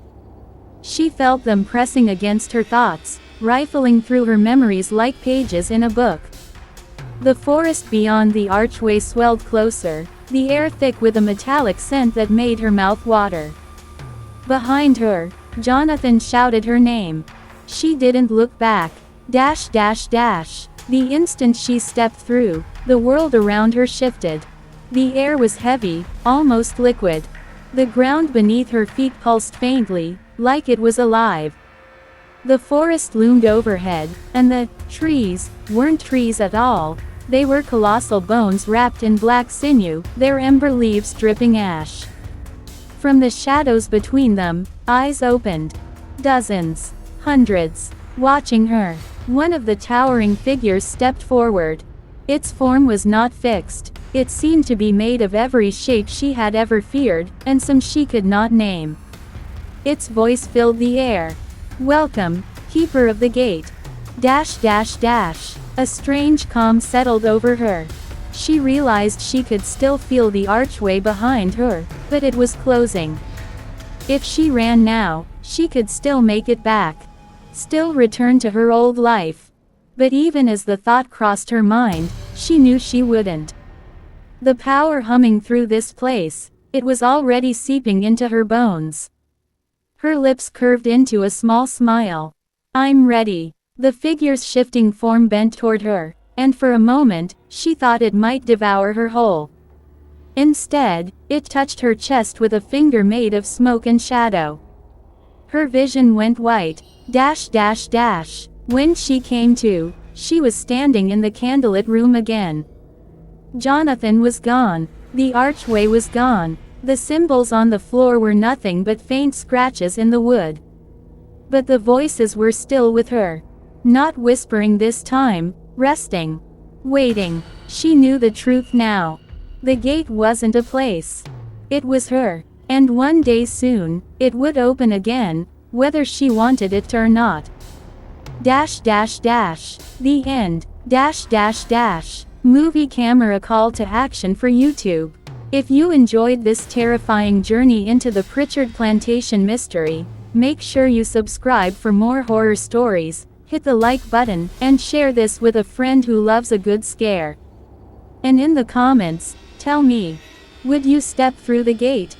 She felt them pressing against her thoughts, rifling through her memories like pages in a book. The forest beyond the archway swelled closer, the air thick with a metallic scent that made her mouth water. Behind her, Jonathan shouted her name. She didn't look back. Dash dash dash. The instant she stepped through, the world around her shifted. The air was heavy, almost liquid. The ground beneath her feet pulsed faintly, like it was alive. The forest loomed overhead, and the trees weren't trees at all. They were colossal bones wrapped in black sinew, their ember leaves dripping ash. From the shadows between them, eyes opened. Dozens, hundreds, watching her. One of the towering figures stepped forward. Its form was not fixed. It seemed to be made of every shape she had ever feared, and some she could not name. Its voice filled the air. "Welcome, keeper of the gate." Dash dash dash. A strange calm settled over her. She realized she could still feel the archway behind her, but it was closing. If she ran now, she could still make it back. Still return to her old life. But even as the thought crossed her mind, she knew she wouldn't. The power humming through this place, it was already seeping into her bones. Her lips curved into a small smile. "I'm ready." The figure's shifting form bent toward her, and for a moment, she thought it might devour her whole. Instead, it touched her chest with a finger made of smoke and shadow. Her vision went white. Dash dash dash. When she came to, she was standing in the candlelit room again. Jonathan was gone. The archway was gone. The symbols on the floor were nothing but faint scratches in the wood. But the voices were still with her. Not whispering this time, resting. Waiting. She knew the truth now. The gate wasn't a place. It was her. And one day soon, it would open again, whether she wanted it or not. Dash dash dash. The end. Dash dash dash. Movie camera call to action for YouTube. If you enjoyed this terrifying journey into the Pritchard Plantation Mystery, make sure you subscribe for more horror stories, hit the like button, and share this with a friend who loves a good scare. And in the comments, tell me, would you step through the gate?